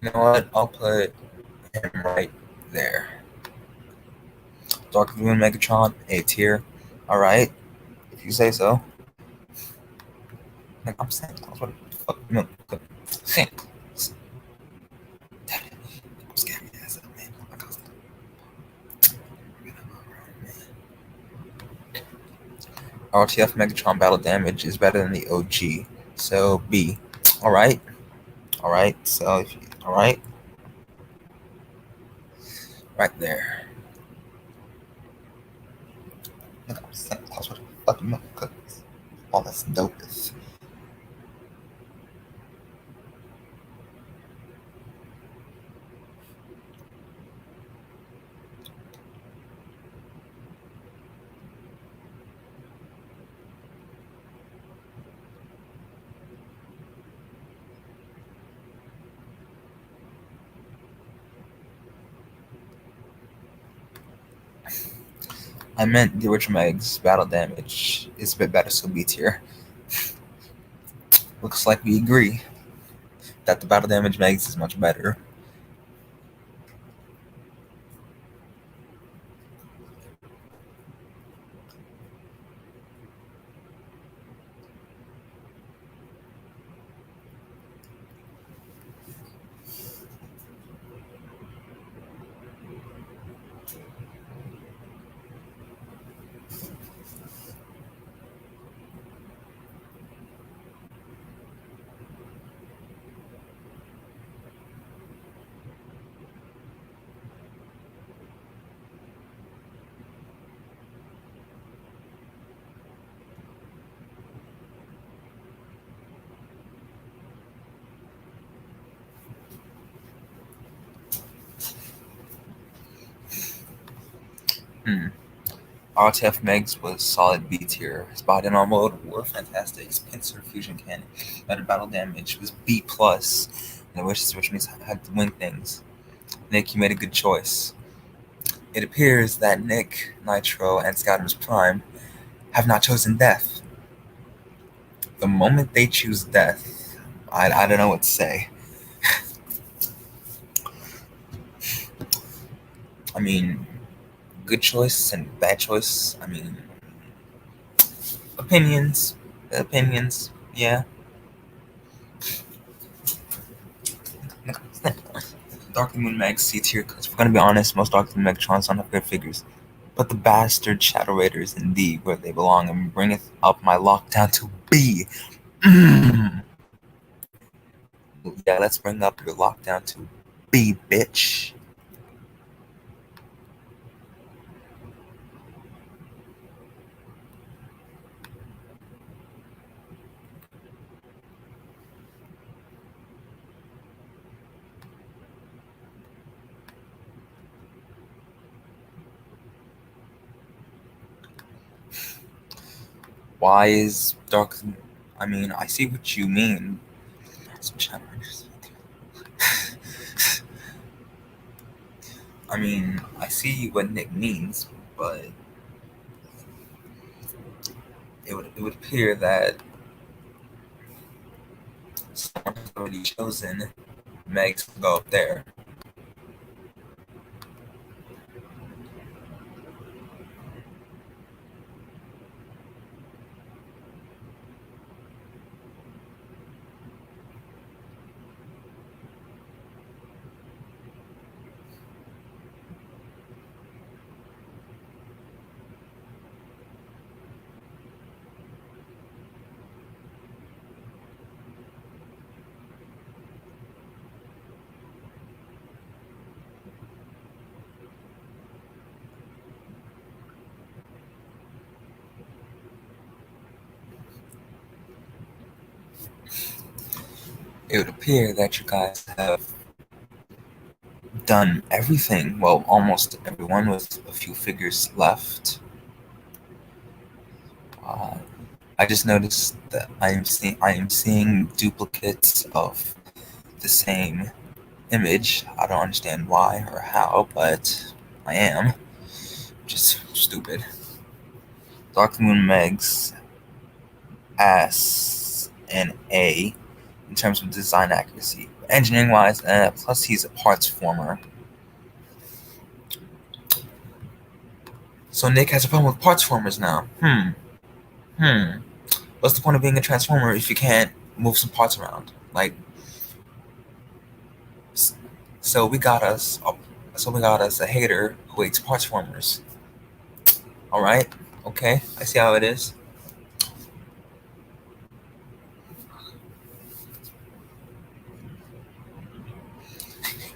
you know what? I'll put him right there. Dark of the Moon Megatron, A tier. Alright, if you say so. Like, I'm saying, what the fuck? No, Santa Claus. I'm scared of ass up, man. Oh my God. RTF Megatron battle damage is better than the OG. So B. Alright. Alright. So if you, alright. Right there. Look, I'm Santa Claus with a fucking milk cookies. All that's dopest. I meant the original Meg's battle damage is a bit better, so B tier. Looks like we agree that the battle damage Megs is much better. RTF Megs was solid B tier. His body and armor mode were fantastic. His pincer fusion cannon, better battle damage was B plus. And I wish Switch means had to win things. Nick, you made a good choice. It appears that Nick, Nitro, and Scoutimus Prime have not chosen death. The moment they choose death, I don't know what to say. I mean, good choice and bad choice. I mean, opinions, opinions. Yeah. Dark Moon Meg C tier, because we're gonna be honest, most Dark Moon Megatrons don't have good figures. But the bastard Shadow Raiders in D where they belong and bringeth up my lockdown to B. Yeah, let's bring up your lockdown to B, bitch. Why is Dark? I mean, I see what you mean. Some Shadow Raiders. I mean, I see what Nick means, but it would appear that someone has already chosen Meg to go up there. It would appear that you guys have done everything. Well, almost everyone, with a few figures left. Uh, I just noticed that I am seeing duplicates of the same image. I don't understand why or how, but I am. Just stupid. Dark Moon Meg's ass and A in terms of design accuracy. Engineering wise, plus he's a parts former. So Nick has a problem with parts formers now. What's the point of being a transformer if you can't move some parts around? Like, so we got us. A hater who hates parts formers. All right, okay, I see how it is.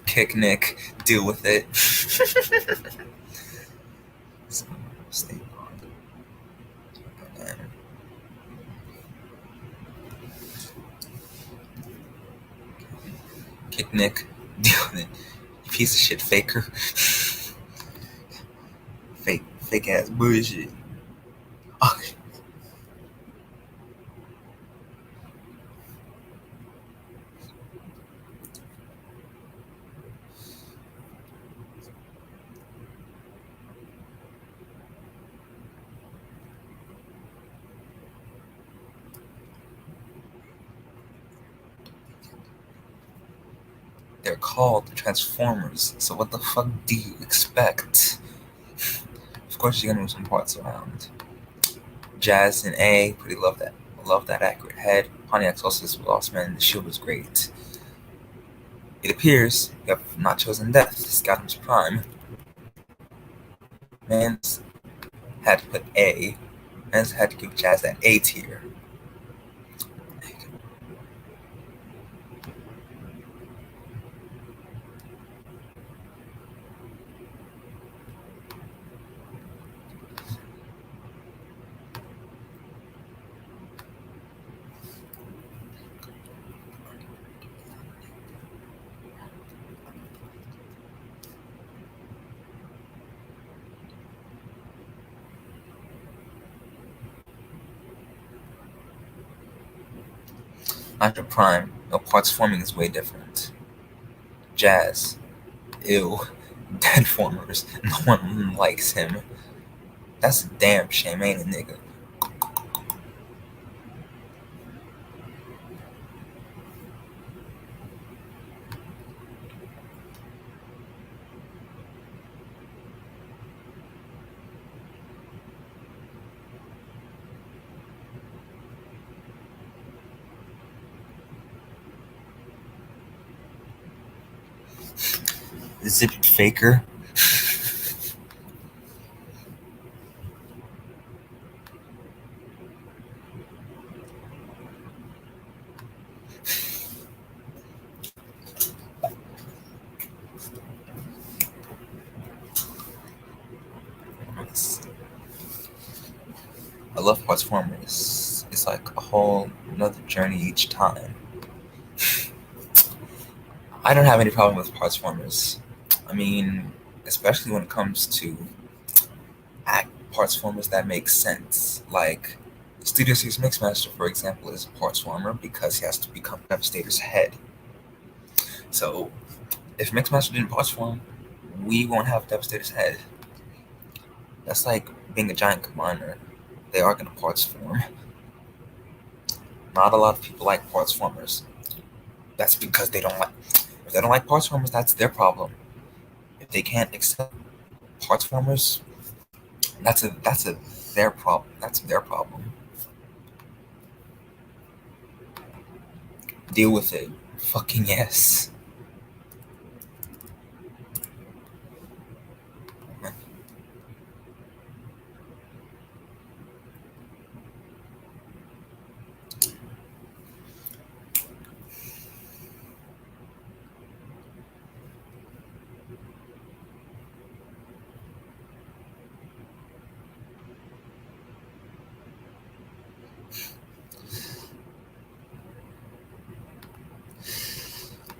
Kick Nick, deal with it. Stay on. Kick Nick, deal with it. You piece of shit faker. Fake ass bullshit. Oh, they're called Transformers, so what the fuck do you expect? Of course you're gonna move some parts around. Jazz and A, pretty love that. Love that accurate head. Pontiac's also this lost man. The shield was great. It appears you have not chosen death. Scotham's prime. Man's had to put A. Man's had to give Jazz that A tier. After prime, no parts forming is way different. Jazz, ew, dead formers. No one likes him. That's a damn shame, ain't it, nigga? Zip Faker. I love Transformers. It's like a whole another journey each time. I don't have any problem with Transformers. I mean, especially when it comes to Transformers that make sense. Like Studio Series Mixmaster, for example, is a Transformer because he has to become Devastator's head. So if Mixmaster didn't transform, we won't have Devastator's head. That's like being a giant commander. They are going to transform. Not a lot of people like Transformers. That's because they don't like. If they don't like Transformers, that's their problem. If they can't accept Transformers, that's a their problem. That's their problem. Deal with it. Fucking yes.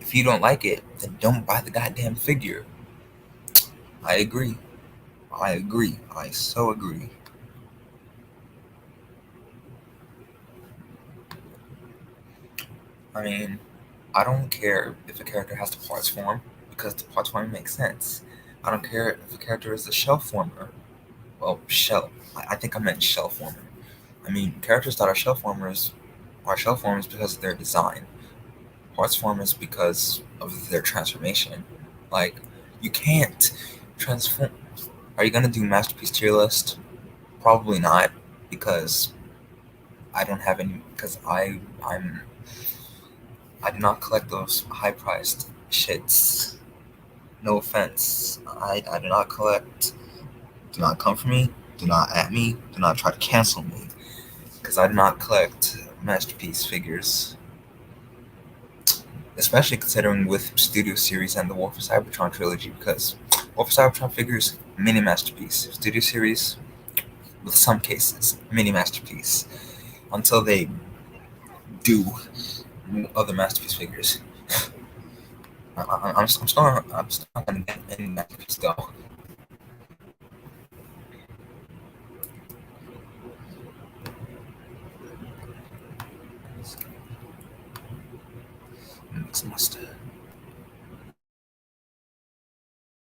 If you don't like it, then don't buy the goddamn figure. I agree. I agree. I so agree. I mean, I don't care if a character has to transform because the transforming makes sense. I don't care if a character is a shell former. Well, shell. I think I meant shell former. I mean, characters that are shell formers because of their design. Transformers because of their transformation. Like, you can't transform. Are you gonna do masterpiece tier list? Probably not, because I don't have any. Because I do not collect those high priced shits. No offense. I do not collect. Do not come for me. Do not at me. Do not try to cancel me. Because I do not collect masterpiece figures. Especially considering with Studio Series and the War for Cybertron trilogy, because War for Cybertron figures, mini masterpiece. Studio Series, with some cases, mini masterpiece. Until they do other masterpiece figures. I'm still not gonna get any masterpiece though.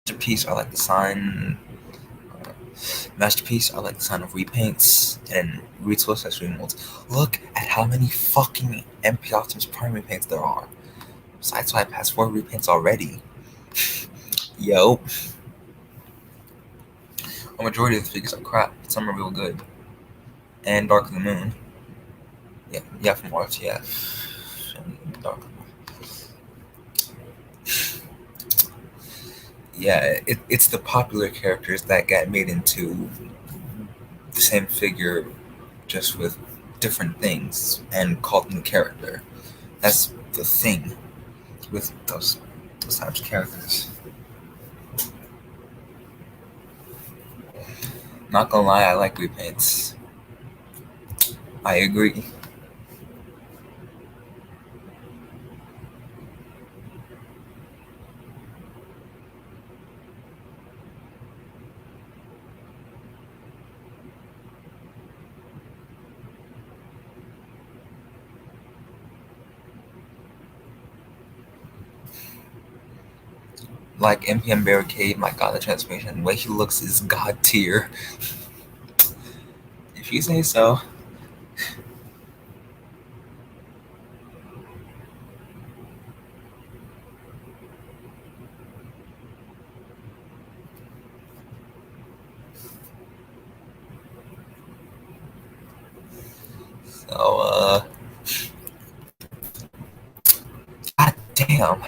Masterpiece are like the sign. Masterpiece are like the sign of repaints and retool accessory molds. Look at how many fucking MP Optimus Prime repaints there are. Sideswipe has 4 repaints already. Yo. A majority of the figures are crap, but some are real good. And Dark of the Moon. Yeah, from RTF. And Dark of the Moon. Yeah, it's the popular characters that got made into the same figure, just with different things, and called them character. That's the thing with those types of characters. Not gonna lie, I like repaints. I agree. Like MPM Barricade, my god, the transformation, the way he looks is god tier. If you say so. So, god damn.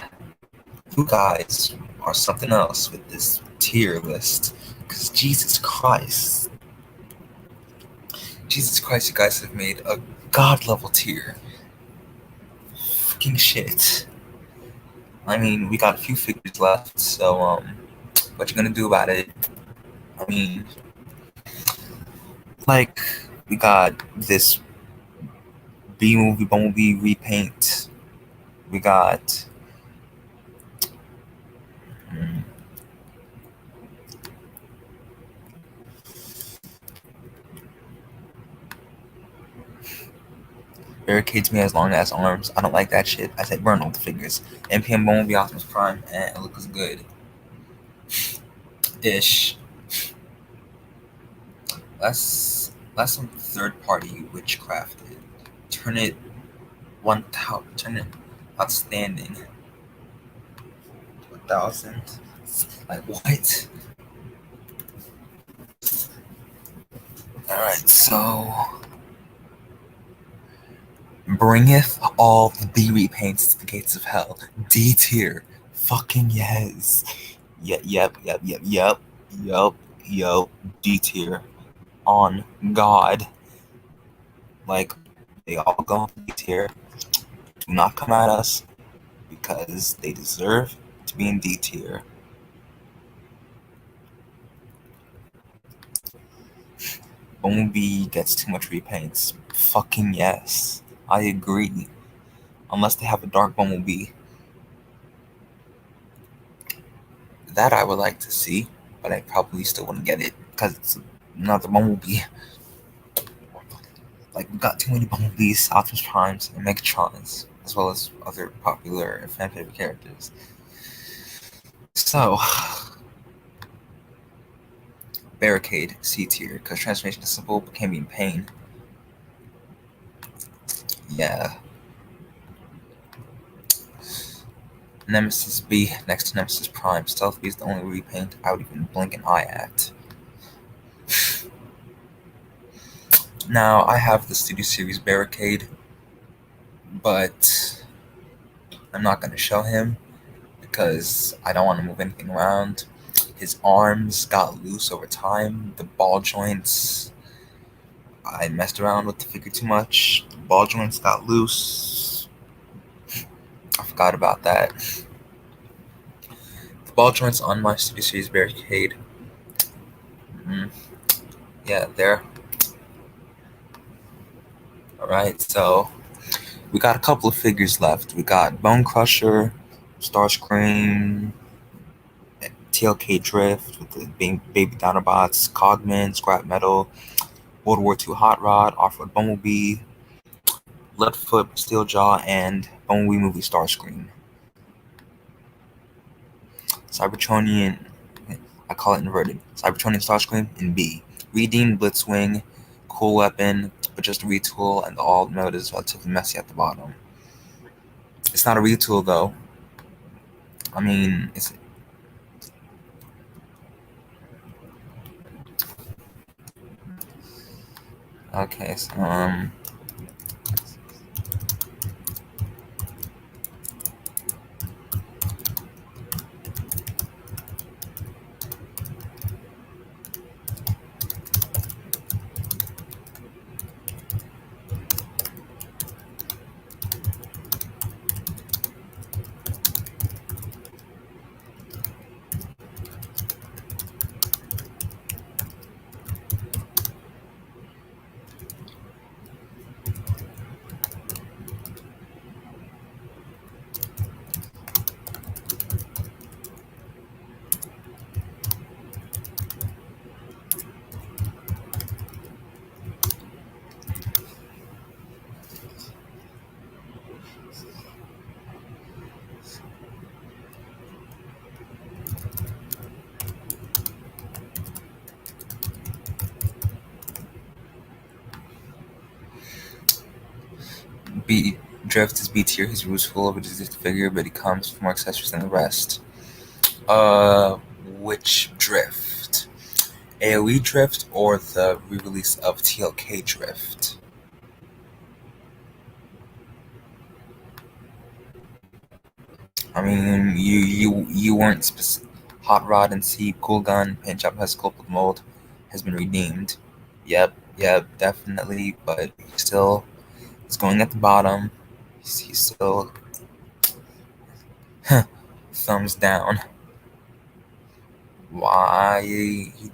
You guys or something else with this tier list. Because Jesus Christ, you guys have made a god level tier. Fucking shit. I mean, we got a few figures left, so what you gonna do about it? I mean, like, we got this B movie Bumblebee repaint. We got Barricades me as long as arms. I don't like that shit. I said burn all the figures. NPM Bumblebee Optimus Prime, and it looks good. Ish. That's some third party witchcraft. Turn it turn it outstanding. 1,000. Like what? Alright, so bringeth all the B repaints to the gates of hell. D tier. Fucking yes. Yep. D tier. On God. Like, they all go in D tier. Do not come at us because they deserve to be in D tier. Bumblebee gets too much repaints. Fucking yes. I agree. Unless they have a dark Bumblebee. That I would like to see, but I probably still wouldn't get it because it's another Bumblebee. Like, we got too many Bumblebees, Optimus Primes, and Megatrons, as well as other popular and fan favorite characters. So, Barricade, C tier, because transformation is simple but can be in pain. Yeah. Nemesis B next to Nemesis Prime. Stealth B is the only repaint I would even blink an eye at. Now, I have the Studio Series Barricade, but I'm not going to show him because I don't want to move anything around. His arms got loose over time. The ball joints, I messed around with the figure too much. The ball joints got loose. I forgot about that. The ball joints on my Studio Series Barricade. Yeah, there. Alright, so we got a couple of figures left. We got Bone Crusher, Starscream, TLK Drift with the Baby Dinobots, Cogman, Scrap Metal, World War II Hot Rod, Off-Road Bumblebee, Leadfoot, Steeljaw, and Bumblebee movie Starscream. Cybertronian, I call it inverted. Cybertronian Starscream in B. Redeemed Blitzwing, cool weapon, but just a retool, and the alt mode is relatively messy at the bottom. It's not a retool though. I mean, it's okay. So B Drift is B tier. His roots full of a diseased figure, but he comes with more accessories than the rest. Which Drift? AoE Drift or the re-release of TLK Drift? I mean, you weren't specific. Hot Rod and C, Cool Gun, Paint Job has sculpted mold, has been redeemed. Yep, definitely. But he still is going at the bottom. He's still thumbs down. Why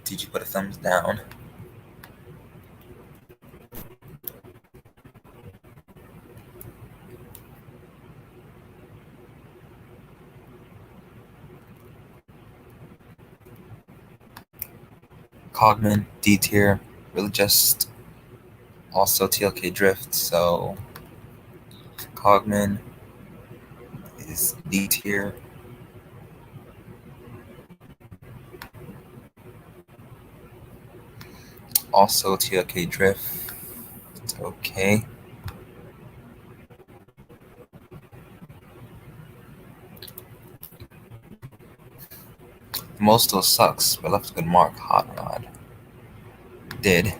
did you put a thumbs down? Cogman, D tier, really just also TLK Drift. So Cogman is D tier. Also TLK Drift. It's okay. Most still sucks, but left a good mark. Hot Rod did.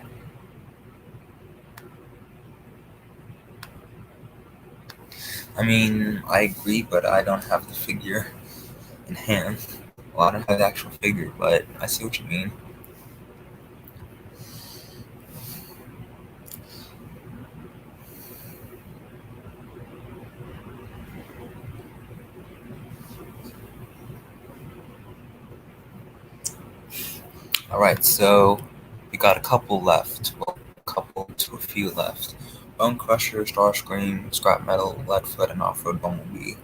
I mean, I agree, but I don't have the figure in hand. Well, I don't have the actual figure, but I see what you mean. Alright, so we got a couple left. Well, a couple to a few left. Bone Crusher, Starscream, Scrap Metal, Leadfoot, and Off-Road Bumblebee.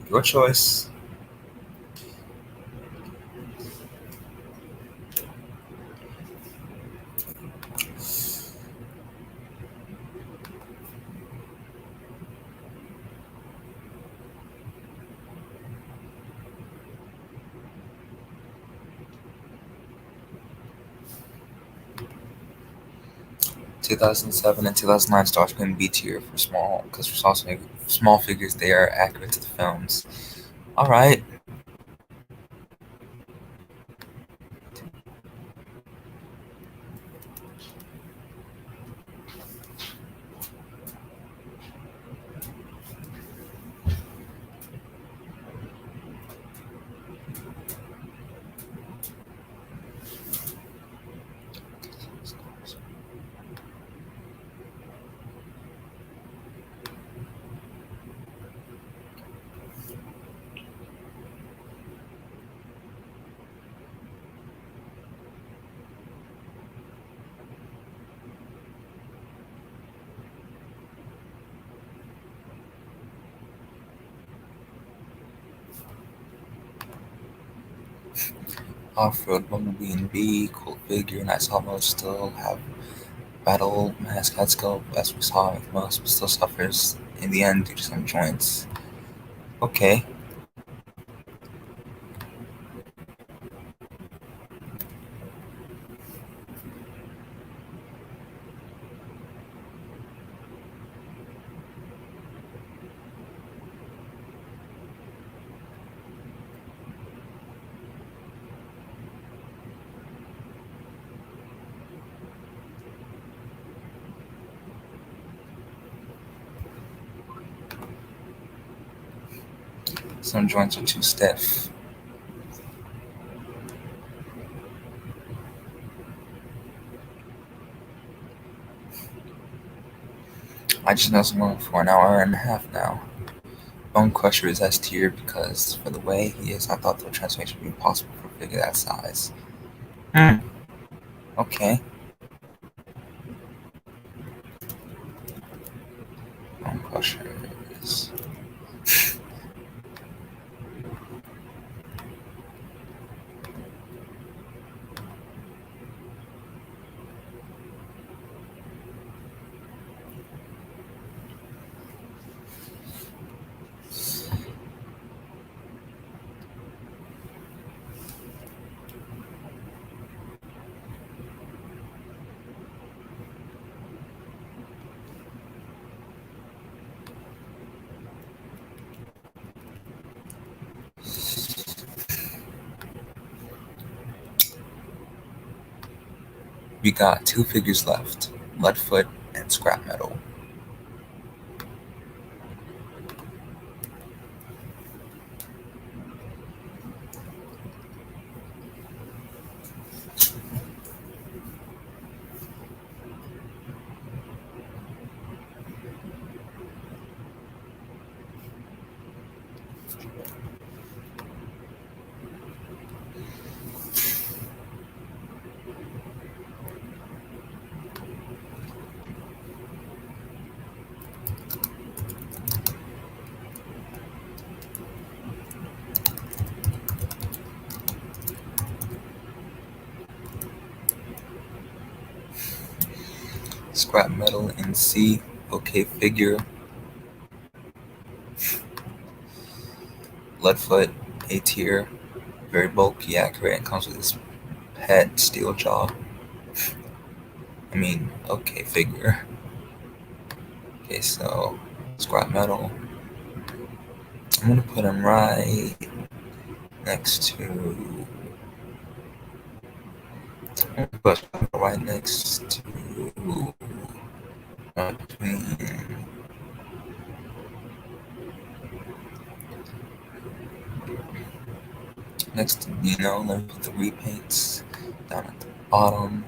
Your choice. 2007 and 2009 Starscream B tier for small, because for small figures they are accurate to the films. Alright. Off-Road Bumblebee and B, cool figure, nice almost still have battle mask head sculpt as we saw with most, but still suffers in the end due to some joints. Okay. Some joints are too stiff. I just know someone for an hour and a half now. Bone Crusher is S tier because for the way he is, I thought the transformation would be possible for a figure that size. Okay. Bone Crusher is. We got two figures left, Leadfoot and Scrap Metal. Scrap metal in C. Okay, figure. Leadfoot, A tier. Very bulky, accurate, and comes with this pet steel jaw. I mean, okay, figure. Okay, so scrap metal. I'm gonna put him right next to. I'm gonna put him right next to. Between. Next to Nino, let me put the repaints down at the bottom.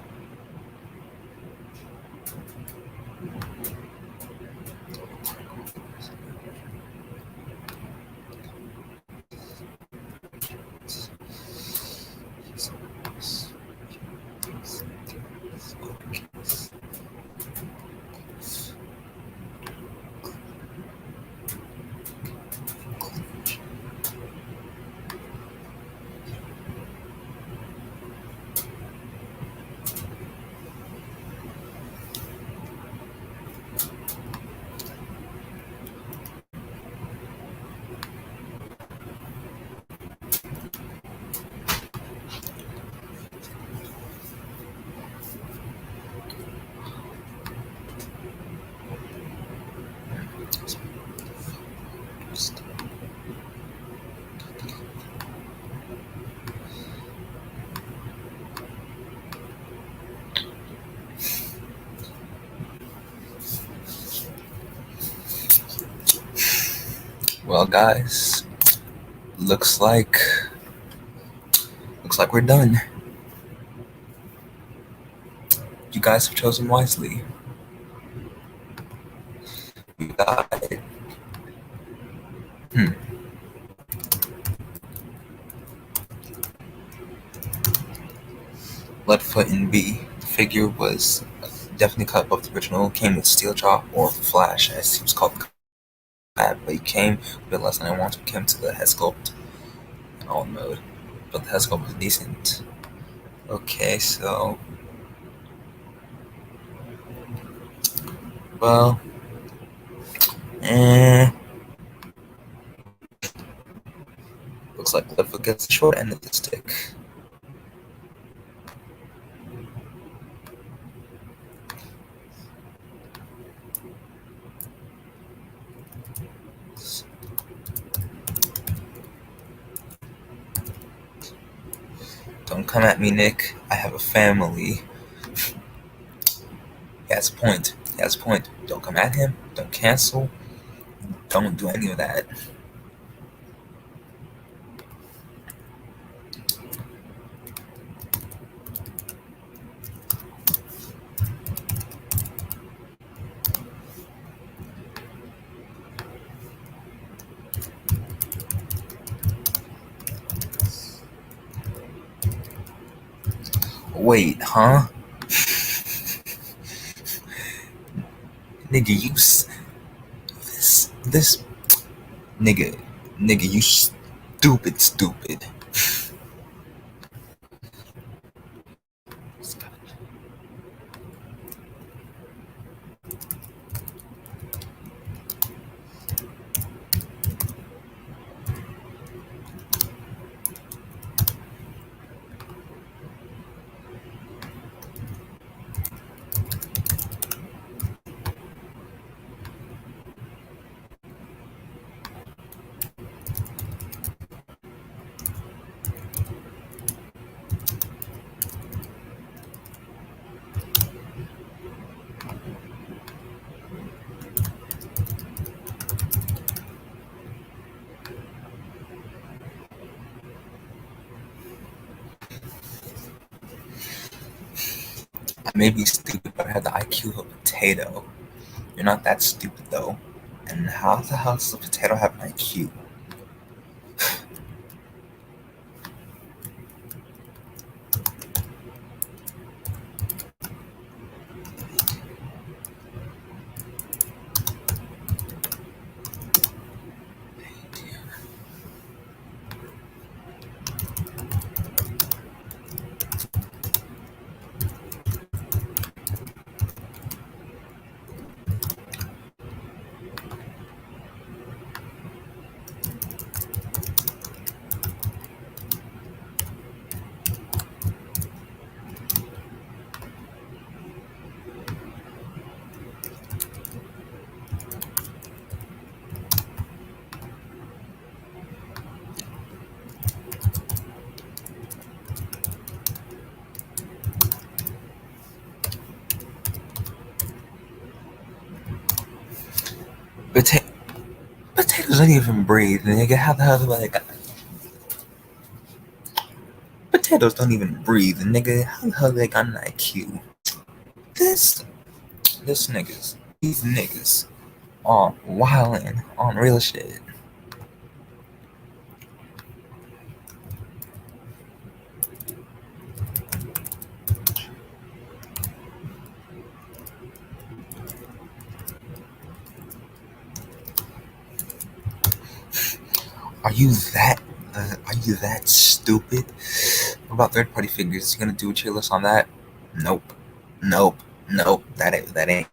Well, guys, looks like we're done. You guys have chosen wisely. We got Leadfoot in B. Figure was definitely cut above the original. Came with steel jaw or flash, as he was called. But he came a bit less than I wanted. Came to the head sculpt in all mode, but the head sculpt was decent. Okay, so well, looks like Leadfoot gets the short end of the stick. Don't come at me, Nick. I have a family. He has a point. He has a point. Don't come at him. Don't cancel. Don't do any of that. Wait, huh? Nigga, this nigga, you stupid. I may be stupid, but I have the IQ of a potato. You're not that stupid though. And how the hell does a potato have an IQ? Potatoes don't even breathe, nigga. How the hell do I got? Potatoes don't even breathe, nigga. How the hell they got an IQ? This, these niggas are wildin' on real shit. Are you that? Are you that stupid? What about third-party figures? You gonna do a tier list on that? Nope. That ain't happening.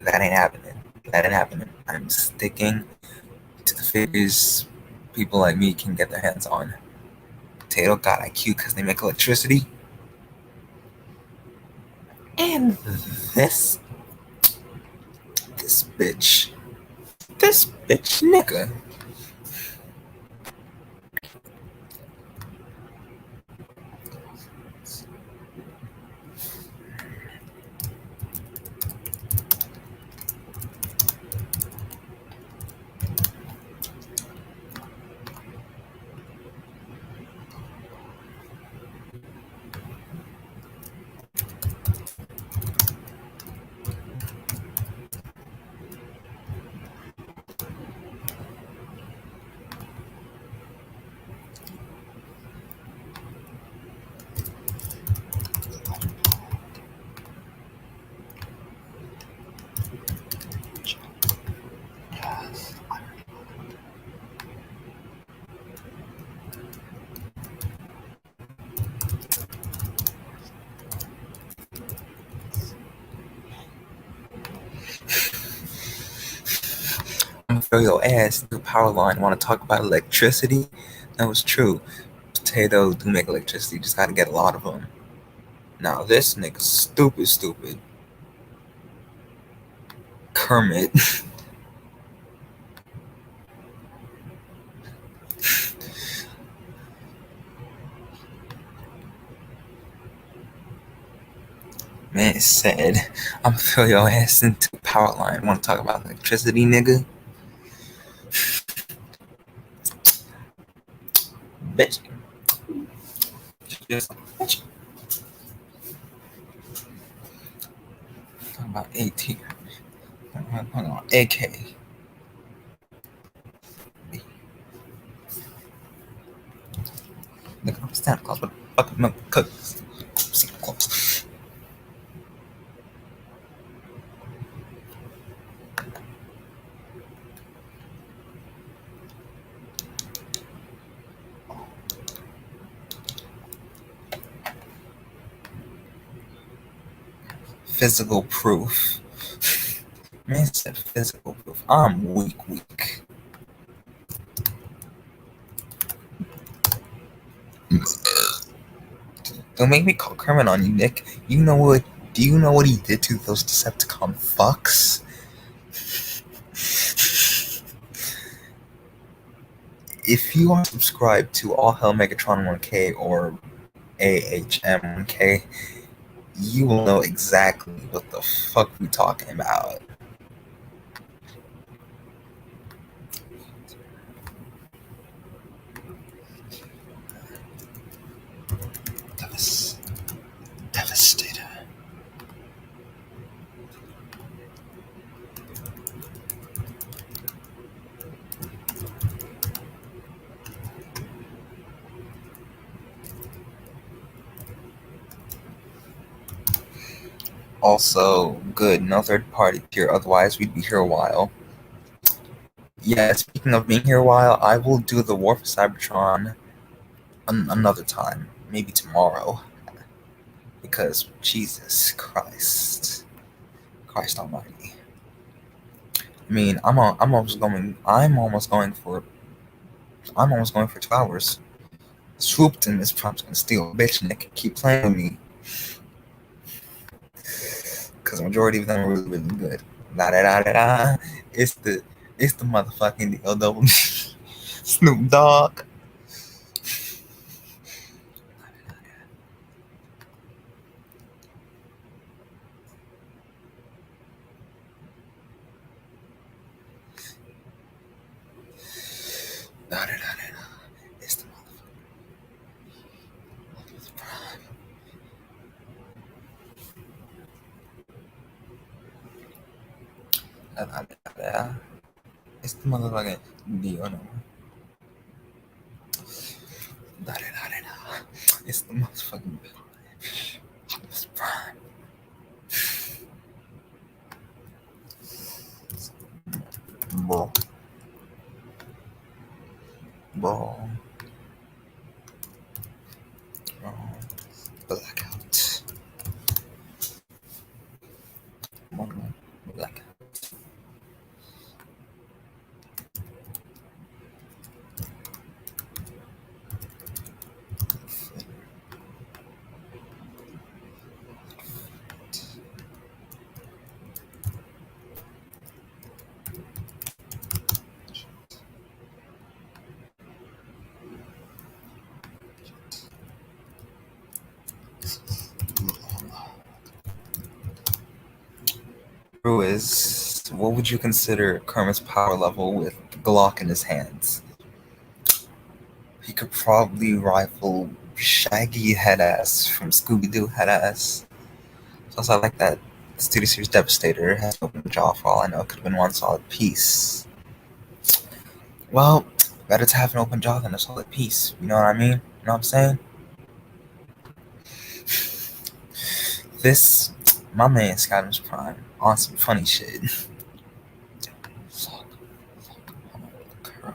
That ain't happening. I'm sticking to the figures people like me can get their hands on. Potato got IQ because they make electricity. And this bitch. This bitch nigga. I'm gonna throw your ass through power line. Want to talk about electricity? That was true. Potatoes do make electricity. You just gotta get a lot of them. Now this nigga stupid. Kermit. Man said, I'm gonna throw your ass into power line. Want to talk about electricity, nigga? Bitch. Just bitch. Talking about AT. Hold on. AK. Look, I'm Santa Claus, but fucking milk cookies. Santa Claus. Physical proof. Man said physical proof. I'm weak. Don't make me call Kermit on you, Nick. You know what? Do you know what he did to those Decepticon fucks? If you are subscribed to All Hell Megatron 1K or AHM 1K, you will know exactly what the fuck we talking about. Devastator. Also, good, no third party tier, otherwise we'd be here a while. Yeah, speaking of being here a while, I will do the War for Cybertron another time, maybe tomorrow. Because Jesus Christ Almighty. I mean, I'm almost going for 2 hours. Swooped in this prompt gonna steal a bitch, Nick. Keep playing with me. Because the majority of them are really good. Da da da da da. It's the motherfucking DLW. Snoop Dogg. Da, da, da, da, da. It's the motherfucking prime. Da, da, da, da. It's the motherfucking Dio, no. Da, da, da, da, da. It's the motherfucking Optimus Prime. Bro. Bro. Bro. Blackout. Blackout. Is what would you consider Kermit's power level with the Glock in his hands? He could probably rival Shaggy Headass from Scooby Doo Headass. So I like that Studio Series Devastator has opened the jaw for all I know. It could have been one solid piece. Well, better to have an open jaw than a solid piece. You know what I mean? You know what I'm saying? This, my man Skyrim's Prime on some funny shit. Fuck. Curl.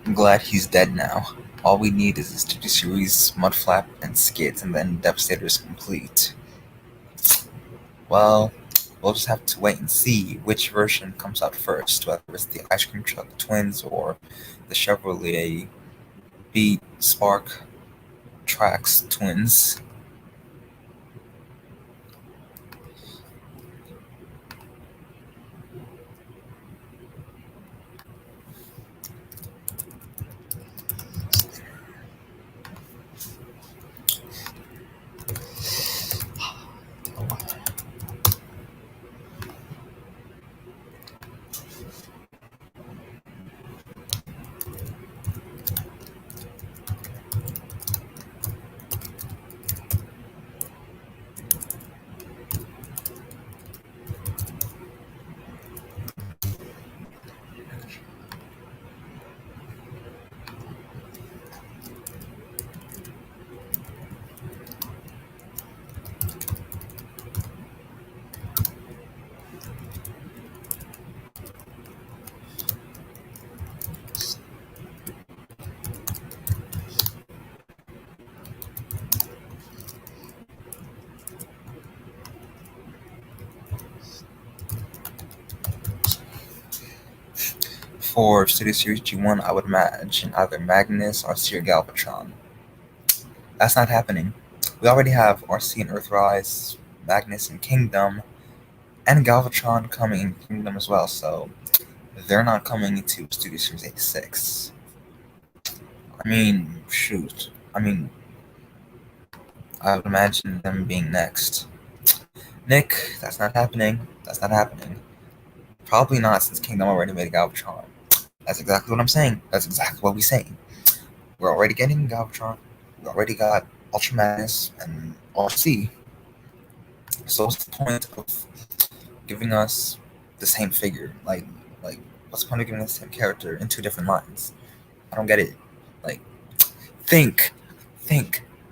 I'm glad he's dead now. All we need is the Studio Series, Mudflap, and Skids, and then Devastator's complete. Well, we'll just have to wait and see which version comes out first, whether it's the Ice Cream Truck Twins or the Chevrolet Beat Spark Trax Twins. For Studio Series G1, I would imagine either Magnus or Seer Galvatron. That's not happening. We already have RC and Earthrise, Magnus and Kingdom, and Galvatron coming in Kingdom as well, so they're not coming to Studio Series 86. I mean, shoot. I would imagine them being next. Nick, that's not happening. That's not happening. Probably not, since Kingdom already made a Galvatron. That's exactly what I'm saying. That's exactly what we're saying. We're already getting Galvatron. We already got Ultra Magnus and RC. So what's the point of giving us the same figure? Like, what's the point of giving us the same character in two different lines? I don't get it. Like, think,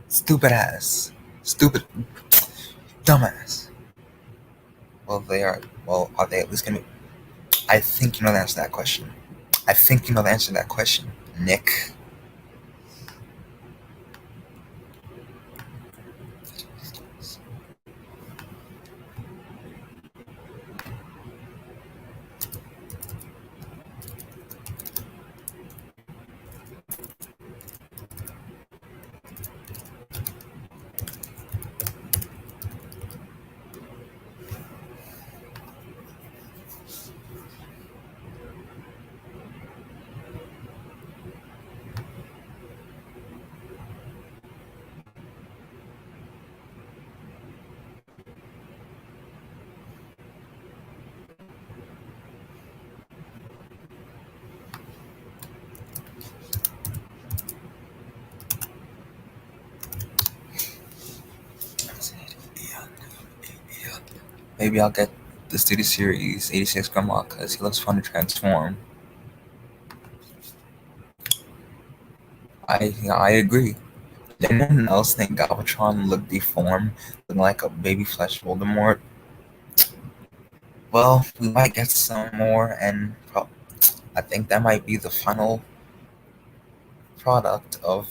stupid ass, stupid, dumbass. Well, they are. Well, are they at least gonna? I think you know the answer to that question. I think you know the answer to that question, Nick. Maybe I'll get the Studio Series 86 Grimlock because he looks fun to transform. I agree. Did anyone else think Galvatron looked deformed, looking like a baby flesh Voldemort? Well, we might get some more, and I think that might be the final product of.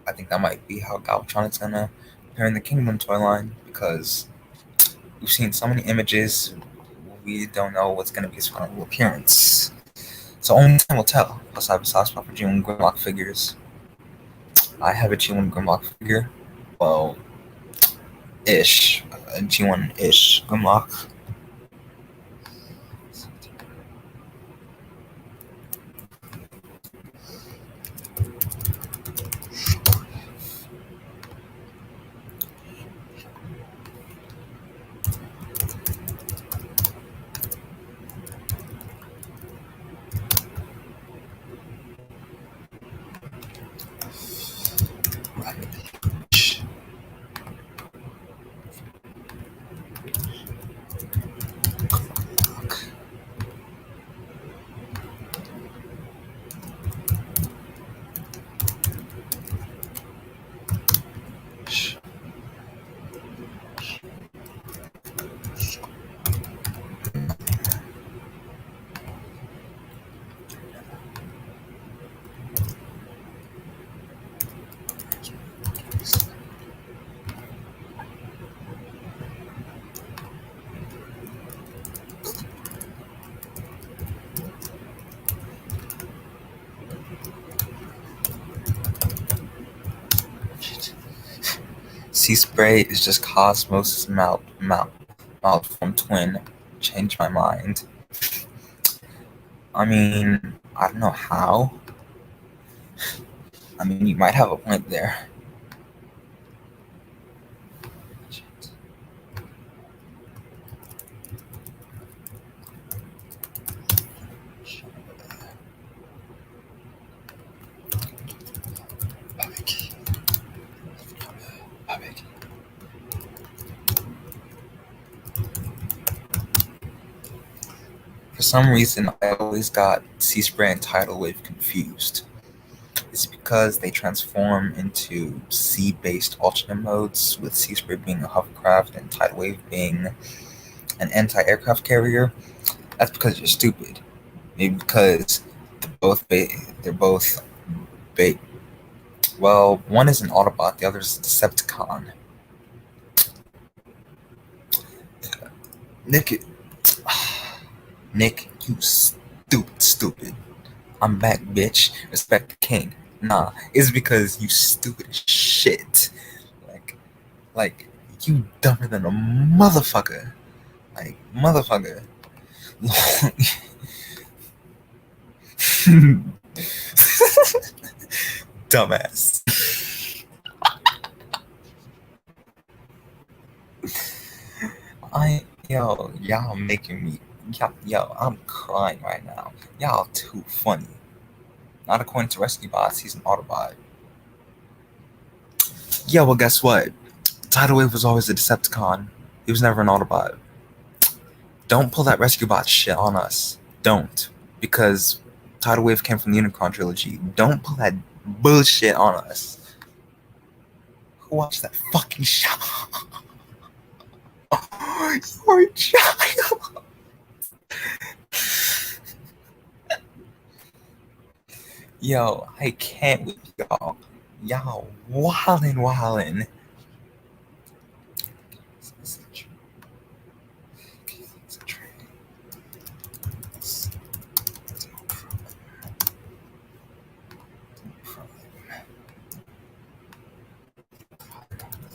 I think that might be how Galvatron is gonna appear in the Kingdom toy line because we've seen so many images, we don't know what's gonna be his final appearance. So only time will tell. Plus, I have a soft spot for G1 Grimlock figures. I have a G1 Grimlock figure. Well, ish. A G1 ish Grimlock. Sea Spray is just Cosmos' malformed twin. Changed my mind. I mean, I don't know how. I mean, you might have a point there. For some reason, I always got Sea Spray and Tidal Wave confused. It's because they transform into sea-based alternate modes, with Sea Spray being a hovercraft and Tidal Wave being an anti-aircraft carrier. That's because you're stupid. Maybe because they're both bait. Well, one is an Autobot, the other is a Decepticon. Nick, you stupid. I'm back, bitch. Respect the king. Nah, it's because you stupid as shit. Like, you dumber than a motherfucker. Like, motherfucker. Dumbass. Y'all making me. I'm crying right now. Y'all too funny. Not according to Rescue Bots, he's an Autobot. Yeah, well, guess what? Tidal Wave was always a Decepticon. He was never an Autobot. Don't pull that Rescue Bot shit on us. Don't. Because Tidal Wave came from the Unicron trilogy. Don't pull that bullshit on us. Who watched that fucking show? You're a child. Yo, I can't with y'all. Y'all wildin'.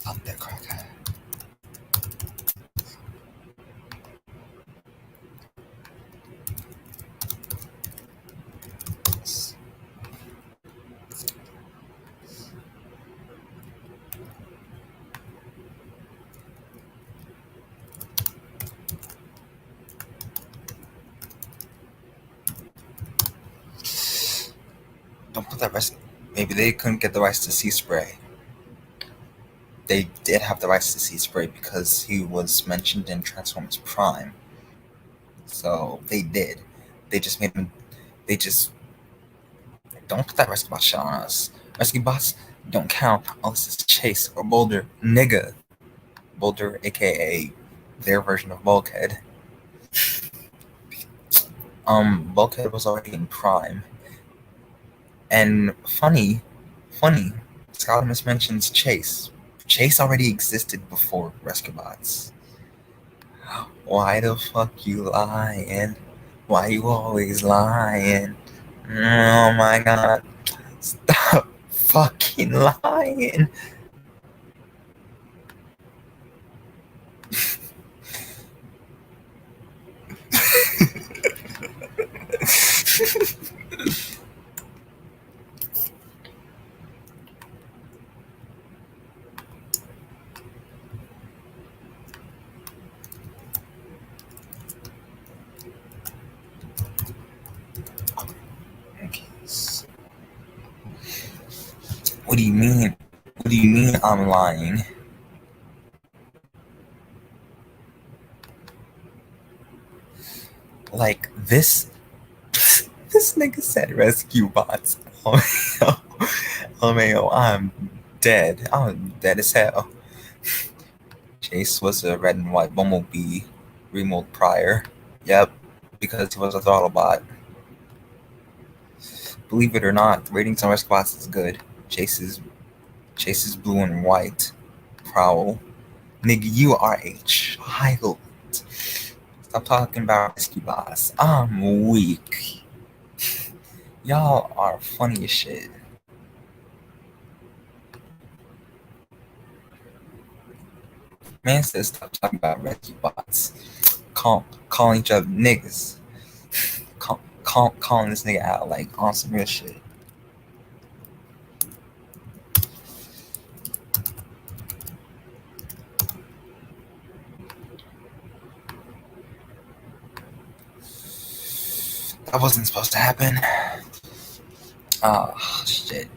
Love that cracker. Don't put that rights. Maybe they couldn't get the rights to Sea Spray. They did have the rights to Sea Spray because he was mentioned in Transformers Prime. So they did. They just made him. They just don't put that Rescue Bot shit on us. Rescue Bots don't count unless it's Chase or Boulder, nigga. Boulder, aka their version of Bulkhead. Bulkhead was already in Prime. And funny, Scalamus mentions Chase. Chase already existed before Rescue Bots. Why the fuck you lying? Why you always lying? Oh my god. Stop fucking lying. What do you mean? What do you mean I'm lying? Like this nigga said Rescue Bots. LMAO, I'm dead. I'm dead as hell. Chase was a red and white Bumblebee remold prior. Yep, because he was a throttle bot. Believe it or not, the ratings on Rescue Bots is good. Chase is blue and white. Prowl. Nigga, you are a child. Stop talking about Rescue Bots. I'm weak. Y'all are funny as shit. Man says stop talking about Rescue Bots. Calling each other niggas. Calling this nigga out like on some real shit. That wasn't supposed to happen. Oh, shit.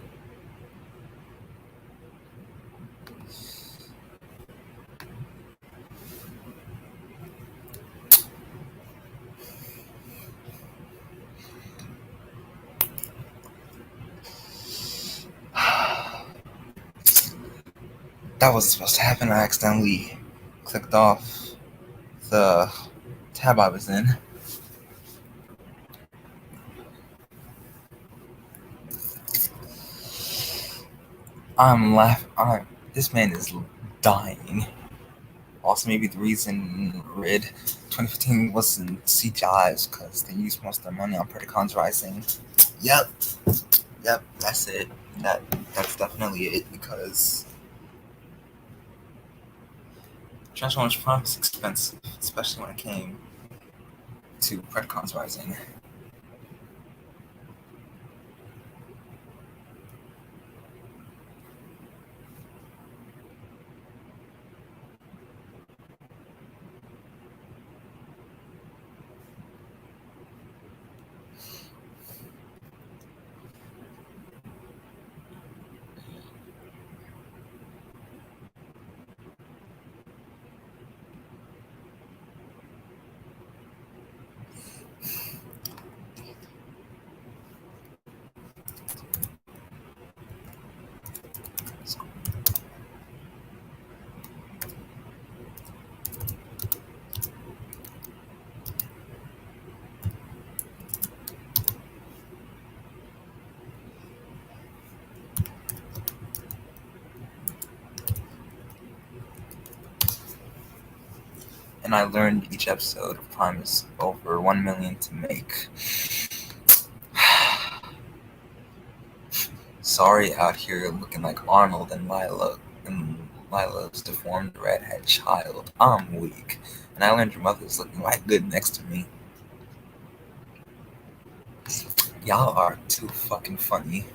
That wasn't supposed to happen. I accidentally clicked off the tab I was in. I'm laughing. This man is dying. Also, maybe the reason Rid 2015 wasn't CGI is because they used most of their money on Predacons Rising. Yep, that's it. That's definitely it, because Transformers Prime is expensive, especially when it came to Predacons Rising. and I learned each episode of Prime is over 1 million to make. Sorry out here looking like Arnold and Lila's deformed redhead child. I'm weak. And I learned your mother's looking right good next to me. Y'all are too fucking funny.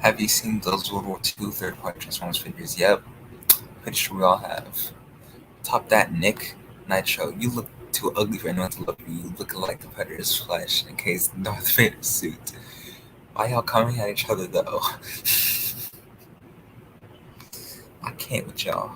Have you seen those World War II third-party Transformers figures? Yep. Pretty sure we all have. Top that, Nick Nitro. You look too ugly for anyone to love you. You look like the Predator's flesh in case Darth Vader's suit. Why y'all coming at each other though? I can't with y'all.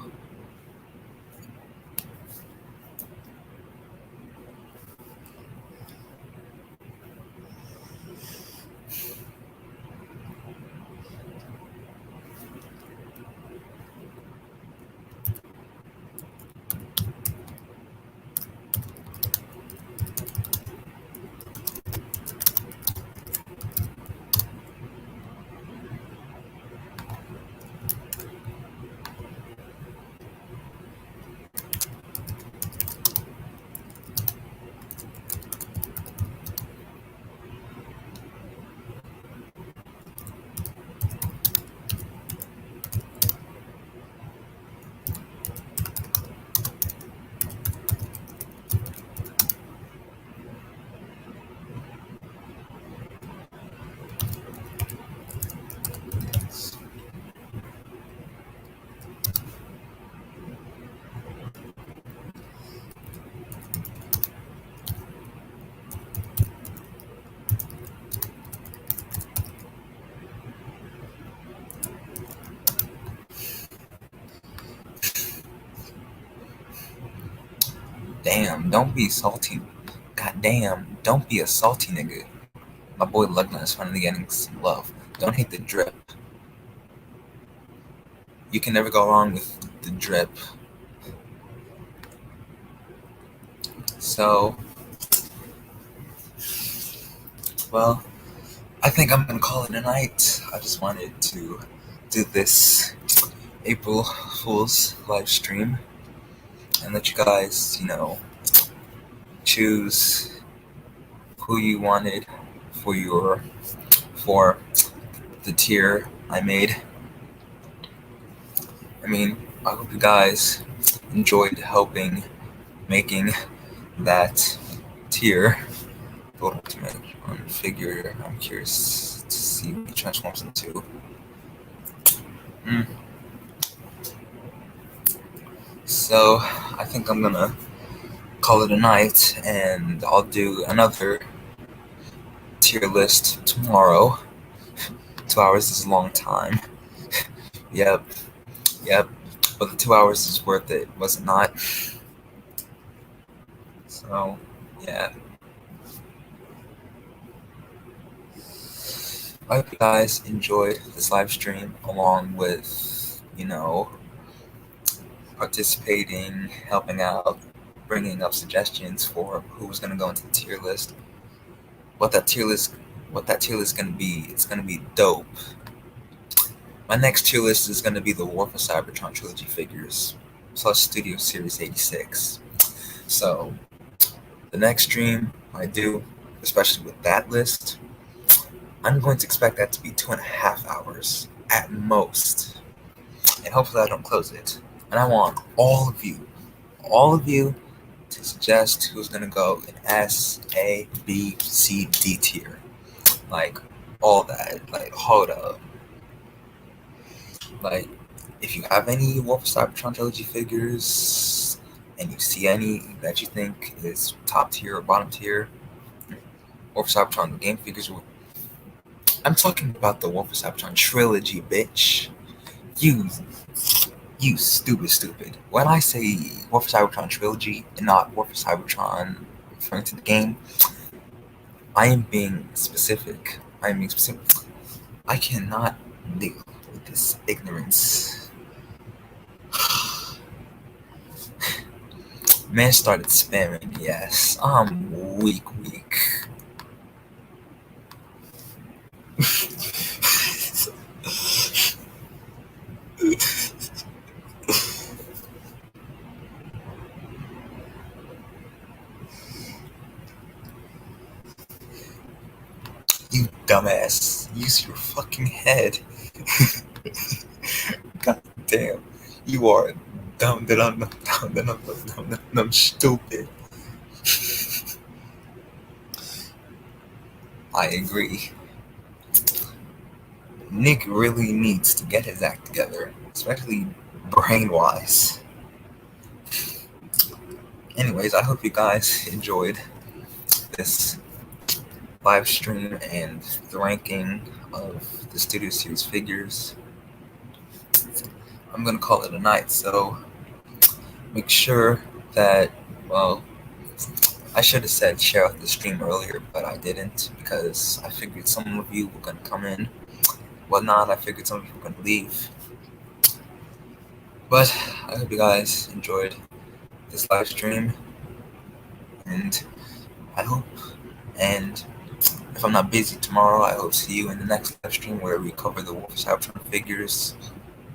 Damn, don't be salty. Goddamn, don't be a salty nigga. My boy Lugna is finally getting some love. Don't hate the drip. You can never go wrong with the drip. So, well, I think I'm gonna call it a night. I just wanted to do this April Fool's live stream and let you guys, choose who you wanted for the tier I made. I mean, I hope you guys enjoyed helping making that tier. Build Ultimate on figure. I'm curious to see what he transforms into. So I think I'm gonna call it a night, and I'll do another tier list tomorrow. 2 hours is a long time. Yep. But the 2 hours is worth it, was it not? So, yeah. I hope you guys enjoyed this live stream along with, participating, helping out, bringing up suggestions for who's going to go into the tier list. What that tier list is going to be, it's going to be dope. My next tier list is going to be the War for Cybertron trilogy figures plus Studio Series 86. So the next stream I do, especially with that list, I'm going to expect that to be 2.5 hours at most. And hopefully I don't close it. And I want all of you to suggest who's gonna go in S, A, B, C, D tier. Like all that. Like hold up. Like if you have any War for Cybertron trilogy figures and you see any that you think is top tier or bottom tier, War for Cybertron the game figures. I'm talking about the War for Cybertron trilogy, bitch. You You stupid. When I say War for Cybertron trilogy and not War for Cybertron referring to the game, I am being specific. I cannot deal with this ignorance. Man started spamming, yes. I'm weak. You dumbass. Use your fucking head. God damn. You are dumb, stupid. I agree. Nick really needs to get his act together, especially brain-wise. Anyways, I hope you guys enjoyed this live stream and the ranking of the Studio Series figures. I'm going to call it a night, so make sure that, well, I should have said share out the stream earlier, but I didn't because I figured some of you were going to come in. Whatnot, I figured some of you were going to leave. But I hope you guys enjoyed this live stream, and I hope, and if I'm not busy tomorrow, I hope to see you in the next live stream where we cover the War for Cybertron figures,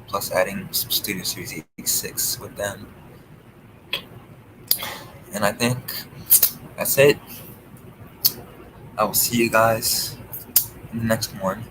plus adding some Studio Series 86 with them. And I think that's it. I will see you guys in the next one.